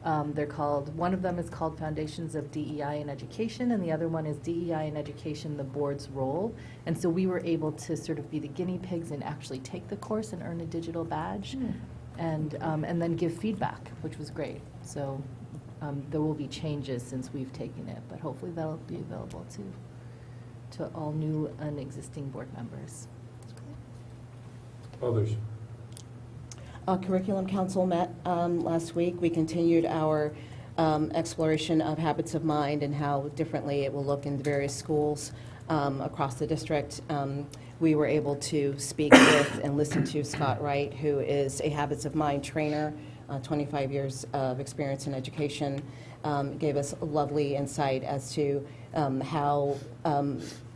One of them is called Foundations of DEI in Education, and the other one is DEI in Education, the board's role. And so we were able to sort of be the guinea pigs and actually take the course and earn a digital badge. And then give feedback, which was great. So there will be changes since we've taken it, but hopefully that'll be available to all new and existing board members. Others. Curriculum Council met last week. We continued our exploration of habits of mind and how differently it will look in the various schools across the district. We were able to speak with and listen to Scott Wright, who is a habits of mind trainer, 25 years of experience in education, gave us a lovely insight as to how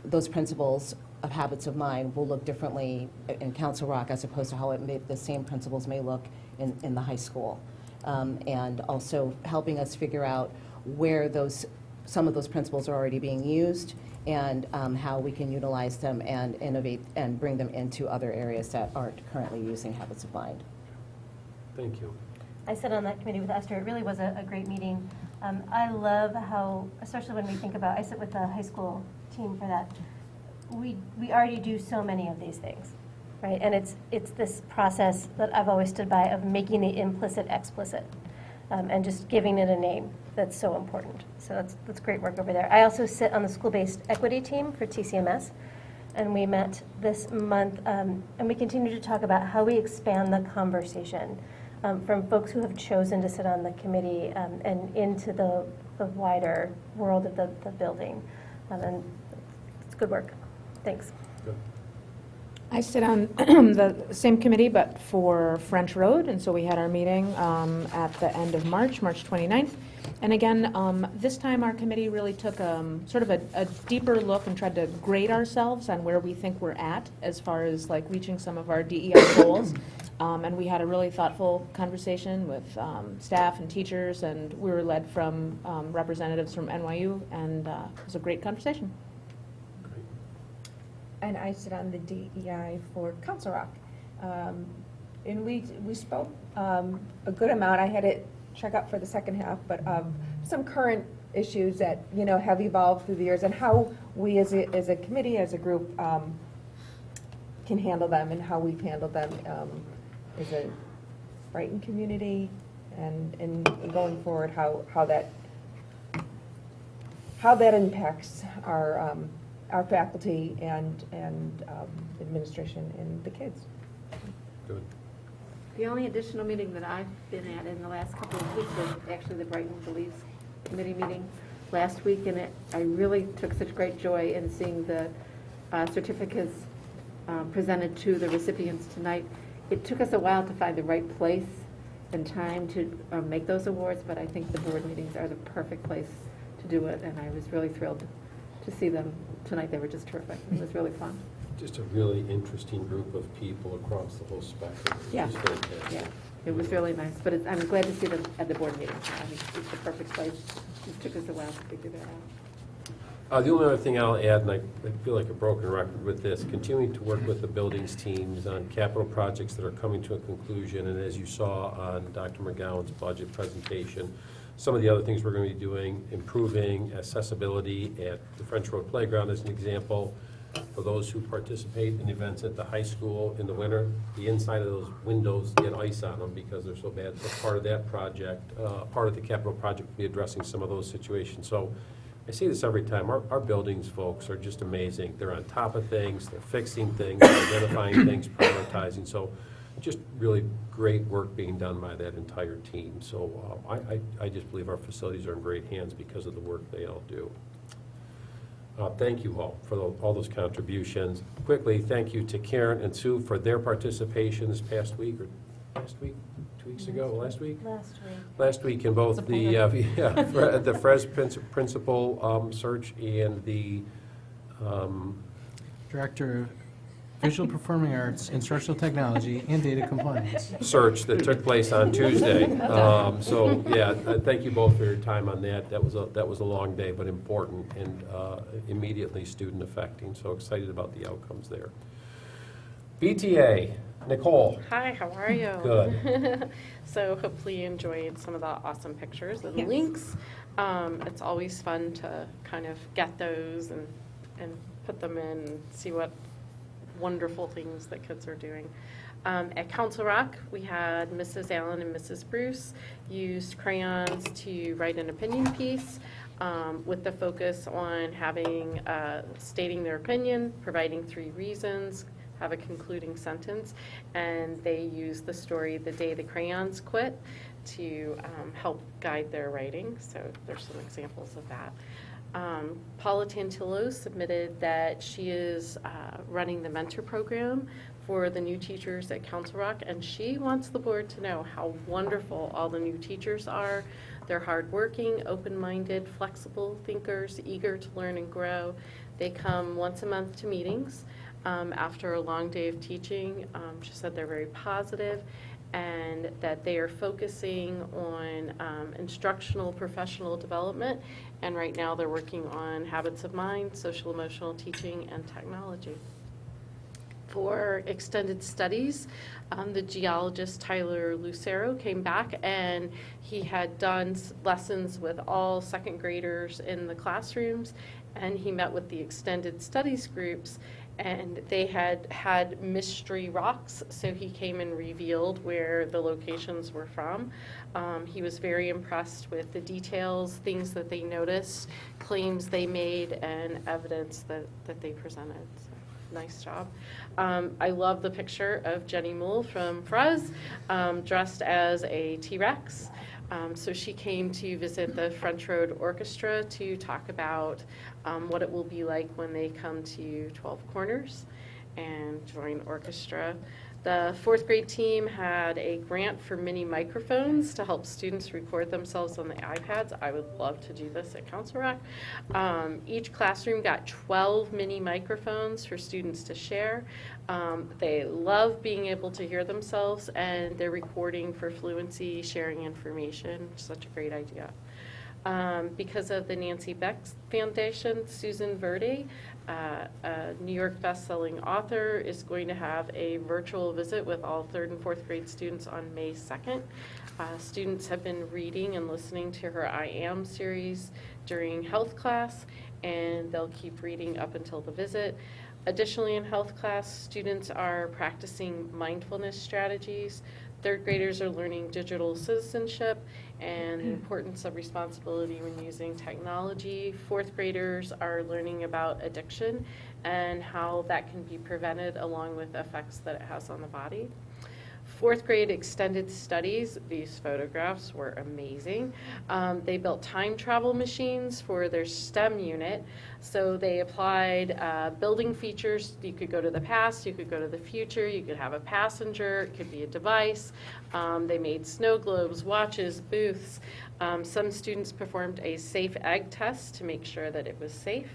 those principles of Habits of Mind will look differently in Council Rock as opposed to how the same principles may look in the high school. And also helping us figure out where some of those principles are already being used and how we can utilize them and innovate and bring them into other areas that aren't currently using Habits of Mind. Thank you. I sat on that committee with Esther. It really was a great meeting. I love how, especially when we think about, I sit with the high school team for that, we already do so many of these things, right? And it's this process that I've always stood by of making the implicit explicit and just giving it a name. That's so important. So that's great work over there. I also sit on the school-based equity team for TCMS, and we met this month, and we continue to talk about how we expand the conversation from folks who have chosen to sit on the committee and into the wider world of the building. And it's good work. Thanks. Good. I sit on the same committee, but for French Road, and so we had our meeting at the end of March 29th. And again, this time our committee really took sort of a deeper look and tried to grade ourselves on where we think we're at as far as like reaching some of our DEI goals. And we had a really thoughtful conversation with staff and teachers, and we were led from representatives from NYU, and it was a great conversation. And I sit on the DEI for Council Rock. And we spoke a good amount. I had it check out for the second half, but some current issues that have evolved through the years and how we as a committee, as a group, can handle them and how we've handled them as a Brighton community and going forward, how that impacts our faculty and administration and the kids. Good. The only additional meeting that I've been at in the last couple of weeks was actually the Brighton Beliefs Committee meeting last week, and I really took such great joy in seeing the certificates presented to the recipients tonight. It took us a while to find the right place and time to make those awards, but I think the board meetings are the perfect place to do it, and I was really thrilled to see them tonight. They were just terrific. It was really fun. Just a really interesting group of people across the whole spectrum. Yeah. Just fantastic. Yeah, it was really nice, but I'm glad to see them at the board meeting. I think it's the perfect place. It took us a while to figure that out. The only other thing I'll add, and I feel like a broken record with this, continuing to work with the buildings teams on capital projects that are coming to a conclusion, and as you saw on Dr. McGowan's budget presentation, some of the other things we're going to be doing, improving accessibility at the French Road Playground as an example. For those who participate in events at the high school in the winter, the inside of those windows get ice on them because they're so bad. So part of that project, part of the capital project will be addressing some of those situations. So I say this every time, our buildings folks are just amazing. They're on top of things, they're fixing things, they're identifying things, prioritizing. So just really great work being done by that entire team. So I just believe our facilities are in great hands because of the work they all do. Thank you all for all those contributions. Quickly, thank you to Karen and Sue for their participation this past week, or last week, 2 weeks ago, last week? Last week in both the FRES principal search and the Director of Visual Performing Arts, Instructional Technology, and Data Compliance search that took place on Tuesday. So yeah, thank you both for your time on that. That was a long day, but important and immediately student affecting. So excited about the outcomes there. BTA, Nicole. Hi, how are you? Good. So hopefully you enjoyed some of the awesome pictures and the links. It's always fun to kind of get those and put them in and see what wonderful things that kids are doing. At Council Rock, we had Mrs. Allen and Mrs. Bruce used crayons to write an opinion piece with the focus on having stating their opinion, providing 3 reasons, have a concluding sentence, and they used the story The Day the Crayons Quit to help guide their writing. So there's some examples of that. Paula Tantillo submitted that she is running the mentor program for the new teachers at Council Rock, and she wants the board to know how wonderful all the new teachers are. They're hardworking, open-minded, flexible thinkers, eager to learn and grow. They come once a month to meetings after a long day of teaching. She said they're very positive and that they are focusing on instructional professional development, and right now they're working on habits of mind, social emotional teaching, and technology. For extended studies, the geologist Tyler Lucero came back and he had done lessons with all second graders in the classrooms, and he met with the extended studies groups, and they had mystery rocks, so he came and revealed where the locations were from. He was very impressed with the details, things that they noticed, claims they made, and evidence that they presented. So, nice job. I love the picture of Jenny Moole from Frez dressed as a T-Rex. So she came to visit the French Road Orchestra to talk about what it will be like when they come to 12 Corners and join orchestra. The 4th grade team had a grant for mini microphones to help students record themselves on the iPads. I would love to do this at Council Rock. Each classroom got 12 mini microphones for students to share. They love being able to hear themselves, and they're recording for fluency, sharing information. Such a great idea. Because of the Nancy Beck Foundation, Susan Verde, a New York best-selling author, is going to have a virtual visit with all 3rd and 4th grade students on May 2nd. Students have been reading and listening to her I Am series during health class, and they'll keep reading up until the visit. Additionally, in health class, students are practicing mindfulness strategies. 3rd graders are learning digital citizenship and the importance of responsibility when using technology. 4th graders are learning about addiction and how that can be prevented, along with the effects that it has on the body. 4th grade extended studies, these photographs were amazing. They built time travel machines for their STEM unit. So they applied building features. You could go to the past, you could go to the future, you could have a passenger, it could be a device. They made snow globes, watches, booths. Some students performed a safe egg test to make sure that it was safe.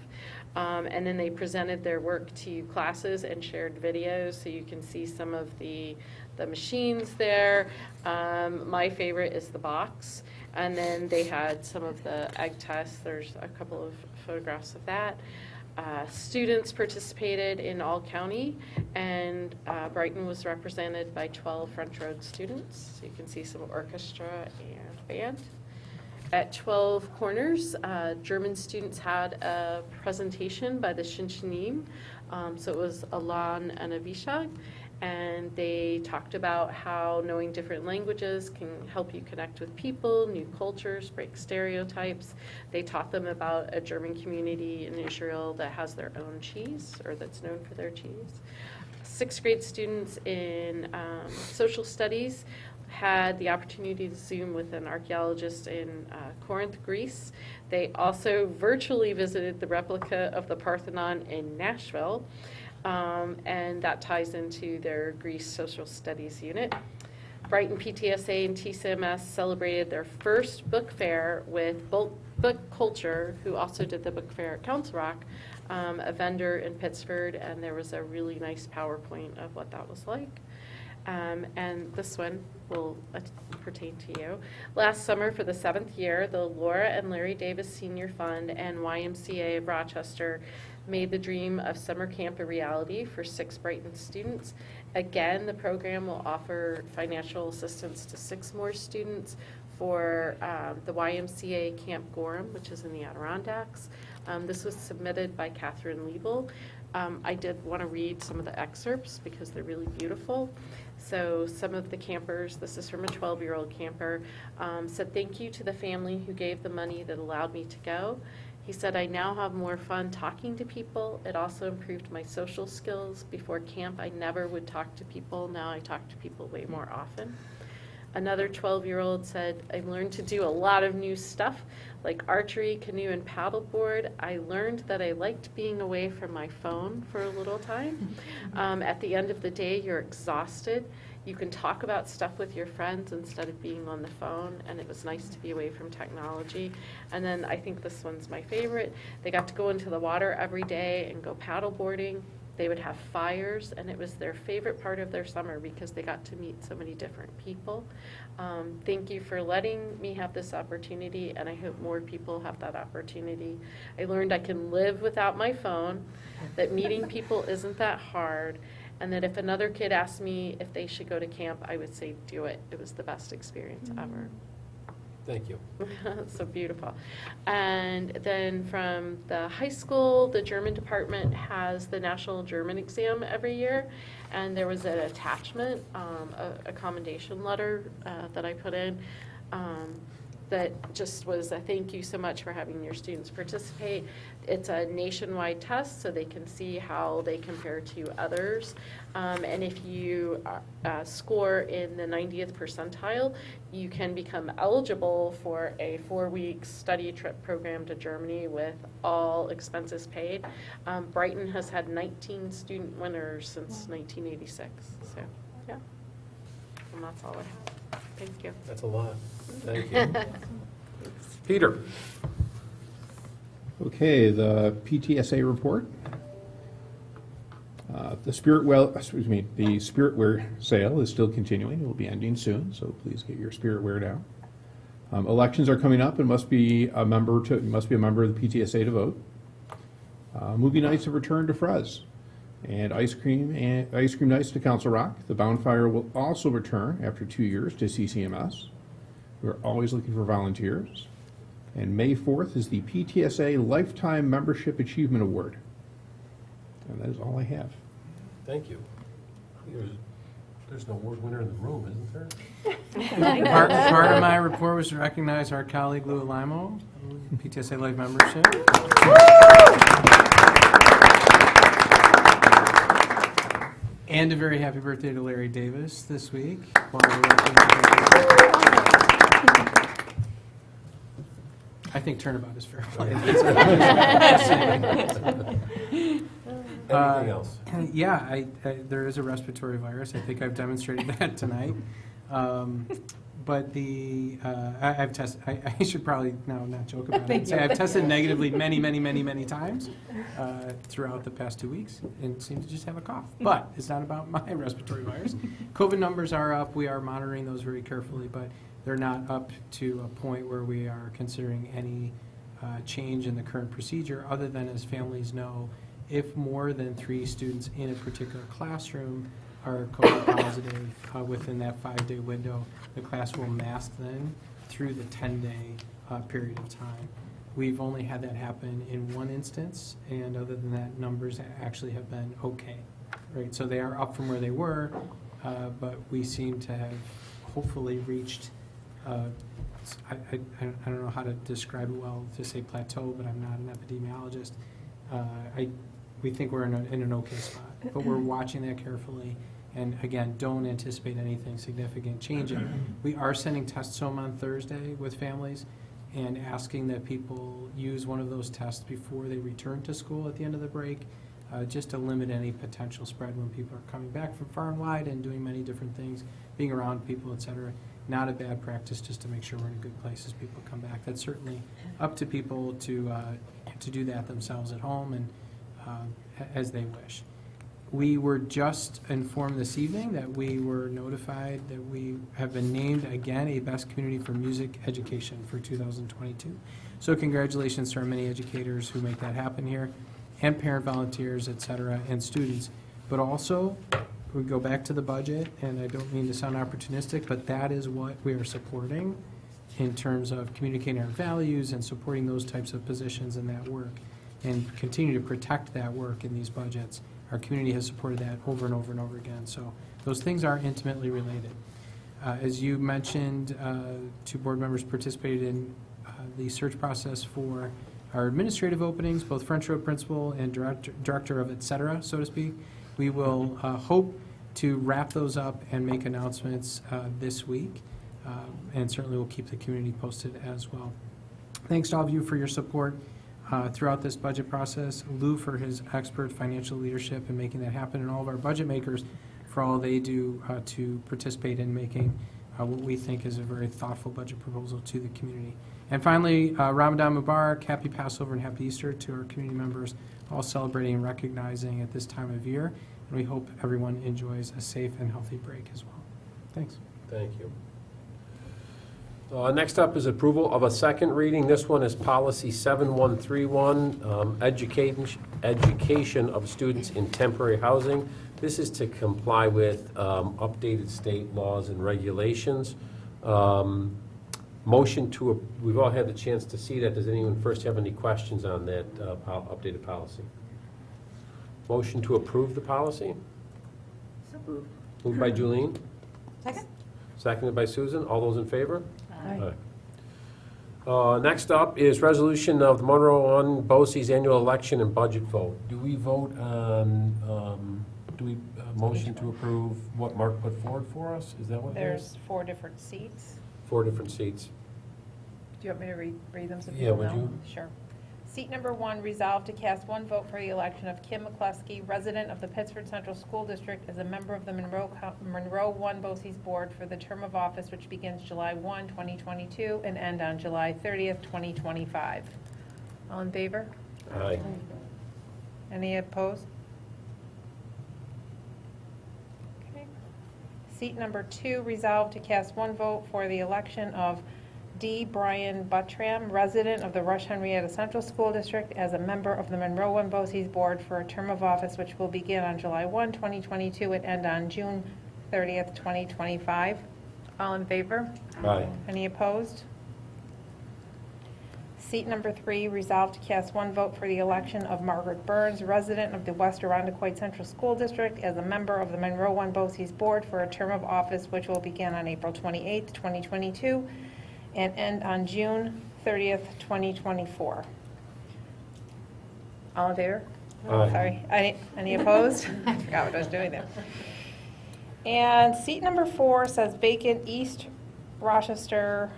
And then they presented their work to classes and shared videos, so you can see some of the machines there. My favorite is the box. And then they had some of the egg tests. There's a couple of photographs of that. Students participated in all county, and Brighton was represented by 12 French Road students. So you can see some orchestra and band. At 12 Corners, German students had a presentation by the Shinchinim. So it was Alan and Avishag, and they talked about how knowing different languages can help you connect with people, new cultures, break stereotypes. They taught them about a German community in Israel that has their own cheese, or that's known for their cheese. 6th grade students in social studies had the opportunity to Zoom with an archaeologist in Corinth, Greece. They also virtually visited the replica of the Parthenon in Nashville, and that ties into their Greece social studies unit. Brighton PTSA and TCMS celebrated their first book fair with Book Culture, who also did the book fair at Council Rock, a vendor in Pittsford, and there was a really nice PowerPoint of what that was like. And this one will pertain to you. Last summer, for the 7th year, the Laura and Larry Davis Senior Fund and YMCA of Rochester made the dream of summer camp a reality for 6 Brighton students. Again, the program will offer financial assistance to 6 more students for the YMCA Camp Gorham, which is in the Adirondacks. This was submitted by Catherine Liebel. I did want to read some of the excerpts because they're really beautiful. So some of the campers, this is from a 12-year-old camper, said, "Thank you to the family who gave the money that allowed me to go." He said, "I now have more fun talking to people. It also improved my social skills. Before camp, I never would talk to people. Now I talk to people way more often." Another 12-year-old said, "I learned to do a lot of new stuff, like archery, canoe, and paddleboard. I learned that I liked being away from my phone for a little time. At the end of the day, you're exhausted. you can talk about stuff with your friends instead of being on the phone, and it was nice to be away from technology. And then I think this one's my favorite. They got to go into the water every day and go paddle boarding. They would have fires, and it was their favorite part of their summer because they got to meet so many different people. Thank you for letting me have this opportunity, and I hope more people have that opportunity. I learned I can live without my phone, that meeting people isn't that hard, and that if another kid asked me if they should go to camp, I would say do it. It was the best experience ever. Thank you. So beautiful. And then from the high school, the German department has the national German exam every year, and there was an attachment, a commendation letter that I put in that just was a thank you so much for having your students participate. It's a nationwide test, so they can see how they compare to others. And if you score in the 90th percentile, you can become eligible for a 4-week study trip program to Germany with all expenses paid. Brighton has had 19 student winners since 1986. So, yeah. And that's all I have. Thank you. That's a lot. Thank you. Peter. Okay, the PTSA report. The Spiritware sale is still continuing. It will be ending soon, so please get your Spiritware now. Elections are coming up and you must be a member of the PTSA to vote. Movie nights have returned to Frez, and ice cream nights to Council Rock. The Bonfire will also return after 2 years to CCMS. We're always looking for volunteers. And May 4th is the PTSA Lifetime Membership Achievement Award. And that is all I have. Thank you. There's an award winner in the room, isn't there? Part of my report was to recognize our colleague Lou Limo, PTSA Life membership. And a very happy birthday to Larry Davis this week. I think turnabout is fair play. Anything else? Yeah, there is a respiratory virus. I think I've demonstrated that tonight. But I've tested. I should probably now not joke about it. And say I've tested negatively many times throughout the past 2 weeks, and seem to just have a cough. But it's not about my respiratory virus. COVID numbers are up. We are monitoring those very carefully, but they're not up to a point where we are considering any change in the current procedure, other than as families know, if more than 3 students in a particular classroom are COVID positive within that 5-day window, the class will mask then through the 10-day period of time. We've only had that happen in 1 instance, and other than that, numbers actually have been okay, right? So they are up from where they were, but we seem to have hopefully reached, I don't know how to describe it well, to say plateau, but I'm not an epidemiologist. We think we're in an okay spot, but we're watching that carefully. And again, don't anticipate anything significant changing. We are sending tests home on Thursday with families and asking that people use one of those tests before they return to school at the end of the break, just to limit any potential spread when people are coming back from far and wide and doing many different things, being around people, et cetera. Not a bad practice, just to make sure we're in a good place as people come back. That's certainly up to people to do that themselves at home and as they wish. We were just informed this evening that we were notified that we have been named again a Best Community for Music Education for 2022. So congratulations to our many educators who make that happen here, and parent volunteers, et cetera, and students. But also, we go back to the budget, and I don't mean to sound opportunistic, but that is what we are supporting in terms of communicating our values and supporting those types of positions and that work, and continue to protect that work in these budgets. Our community has supported that over and over and over again. So those things are intimately related. As you mentioned, 2 board members participated in the search process for our administrative openings, both French Road principal and director of et cetera, so to speak. We will hope to wrap those up and make announcements this week, and certainly we'll keep the community posted as well. Thanks to all of you for your support throughout this budget process. Lou for his expert financial leadership and making that happen, and all of our budget makers for all they do to participate in making what we think is a very thoughtful budget proposal to the community. And finally, Ramadan Mubarak, happy Passover and happy Easter to our community members, all celebrating and recognizing at this time of year. And we hope everyone enjoys a safe and healthy break as well. Thanks. Thank you. Next up is approval of a second reading. This one is Policy 7131, education of students in temporary housing. This is to comply with updated state laws and regulations. Motion to, we've all had the chance to see that. Does anyone first have any questions on that updated policy? Motion to approve the policy? So moved. Moved by Julene, Second? seconded by Susan. All those in favor? Aye. Next up is resolution of the Monroe One BOCES annual election and budget vote. Do we vote on, motion to approve what Mark put forward for us? Is that what it is? There's 4 different seats. 4 different seats. Do you want me to read them so Yeah, people would know? you? Sure. Seat number 1, resolved to cast 1 vote for the election of Kim McCluskey, resident of the Pittsford Central School District, as a member of the Monroe One BOCES Board for the term of office which begins July 1, 2022, and end on July 30th, 2025. All in favor? Aye. Any opposed? Okay. Seat number 2, resolved to cast 1 vote for the election of D. Brian Buttram, resident of the Rush Henrietta Central School District, as a member of the Monroe One BOCES Board for a term of office which will begin on July 1, 2022, and end on June 30th, 2025. All in favor? Aye. Any opposed? Seat number 3, resolved to cast 1 vote for the election of Margaret Burns, resident of the West Irondequoit Central School District, as a member of the Monroe One BOCES Board for a term of office which will begin on April 28th, 2022, and end on June 30th, 2024. All in favor? Aye. Sorry, any opposed? I forgot what I was doing there. And seat number 4 says vacant East Rochester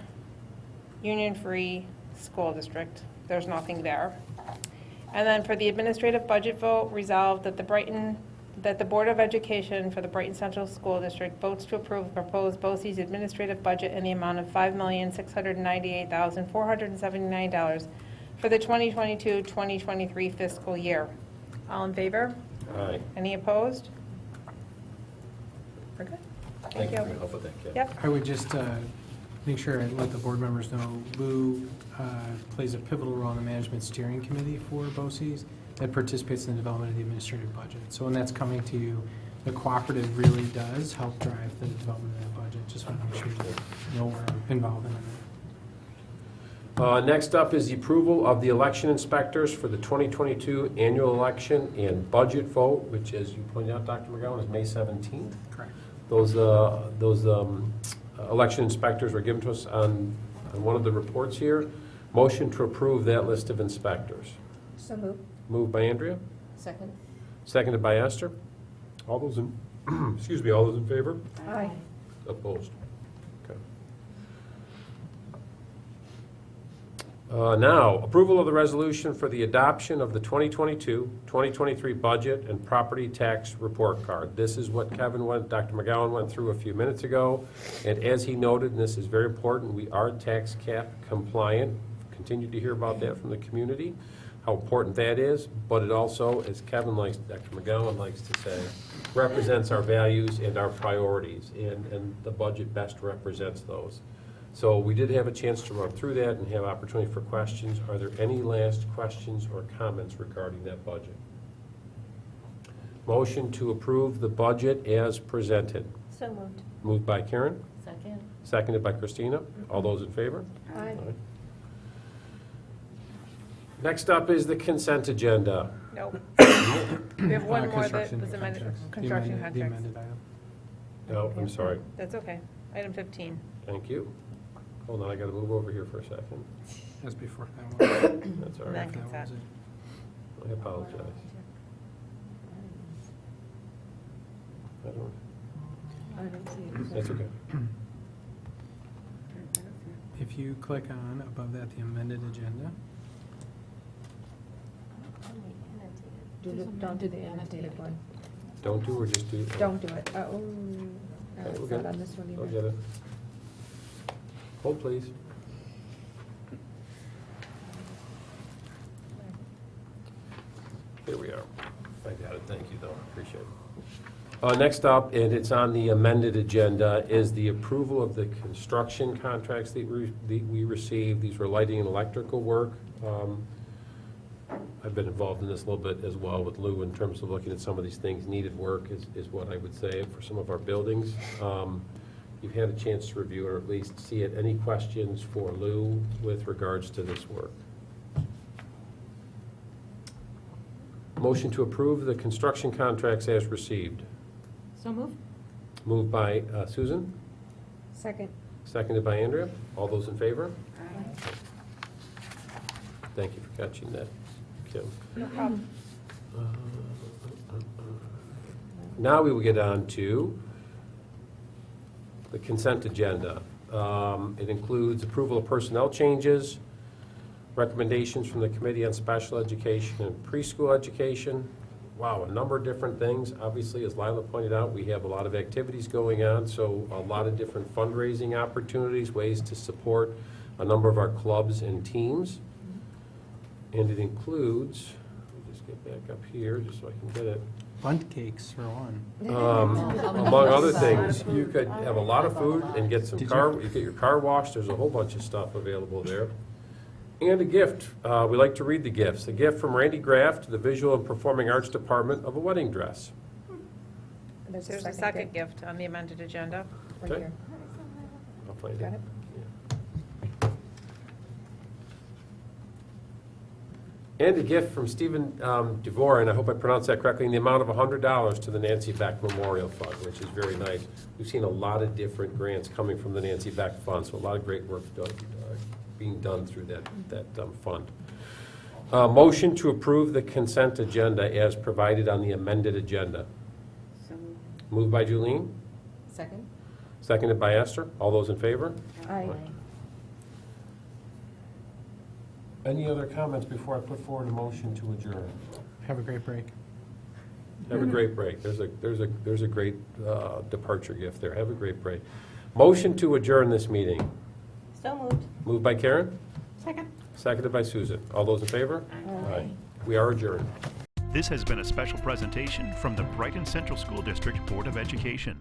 Union Free School District. There's nothing there. And then for the administrative budget vote, resolved that the Board of Education for the Brighton Central School District votes to approve the proposed BOCES administrative budget in the amount of $5,698,479 for the 2022-2023 fiscal year. All in favor? Aye. Any opposed? We're good. Thank you for your help with that, Kim. Yep. I would just make sure I let the board members know, Lou plays a pivotal role in the management steering committee for BOCES that participates in the development of the administrative budget. So when that's coming to you, the cooperative really does help drive the development of that budget. Just want to make sure that you know we're involved in it. Next up is the approval of the election inspectors for the 2022 annual election and budget vote, which, as you pointed out, Dr. McGowan, is May 17th. Correct. Those election inspectors were given to us on one of the reports here. Motion to approve that list of inspectors. So moved. Moved by Andrea, Second? seconded by Esther. All those in, excuse me, all those in favor? Aye. Opposed? Okay. Now, approval of the resolution for the adoption of the 2022-2023 budget and property tax report card. This is what Dr. McGowan went through a few minutes ago. And as he noted, and this is very important, we are tax cap compliant. Continued to hear about that from the community, how important that is. But it also, as Dr. McGowan likes to say, represents our values and our priorities. And the budget best represents those. So we did have a chance to run through that and have opportunity for questions. Are there any last questions or comments regarding that budget? Motion to approve the budget as presented. So moved. Moved by Karen, Second? seconded by Christina. All those in favor? Aye. Next up is the consent agenda. Nope. We have one more that Construction was amended, contracts. construction The contracts. amended item. No, I'm sorry. That's okay. Item 15. Thank you. Hold on, I got to move over here for a second. That's before that one. That's all And right. then consent. I apologize. I don't, I don't see it. that's okay. If you click on above that, the amended agenda, Don't do the annotated one. Don't do or just do? Don't do it. Oh, no, Okay, it's we're not good. on this one I'll either. get it. Hold, please. Here we are. I got it, thank you, though, appreciate it. Next up, and it's on the amended agenda, is the approval of the construction contracts that we received. These were lighting and electrical work. I've been involved in this a little bit as well with Lou in terms of looking at some of these things. Needed work is what I would say for some of our buildings. You've had a chance to review it, or at least see it. Any questions for Lou with regards to this work? Motion to approve the construction contracts as received. So move. Moved by Susan, Second. seconded by Andrea. All those in favor? Thank you for catching that, Kim. No problem. Now we will get on to the consent agenda. It includes approval of personnel changes, recommendations from the Committee on Special Education and Preschool Education. Wow, a number of different things. Obviously, as Lila pointed out, we have a lot of activities going on, so a lot of different fundraising opportunities, ways to support a number of our clubs and teams. And it includes, let me just get back up here just so I can get it. Bunt cakes for one. Among other things, you could have a lot of food and get some you get your car washed. There's a whole bunch of stuff available there. And a gift. We like to read the gifts. A gift from Randy Graff to the Visual and Performing Arts Department of a wedding dress. There's There's a second gift on the amended agenda. Right Okay. here. I'll find Got it. it? And a gift from Stephen DeVore, and I hope I pronounced that correctly, in the amount of $100 to the Nancy Beck Memorial Fund, which is very nice. We've seen a lot of different grants coming from the Nancy Beck Fund, so a lot of great work being done through that fund. Motion to approve the consent agenda as provided on the amended agenda. So moved. Moved by Julene, Second? seconded by Esther. All those in favor? Aye. Any other comments before I put forward a motion to adjourn? Have a great break. Have a great break. There's a great departure gift there. Have a great break. Motion to adjourn this meeting. So moved. Moved by Karen, Second. seconded by Susan. All those in favor? Aye. We are adjourned. This has been a special presentation from the Brighton Central School District Board of Education.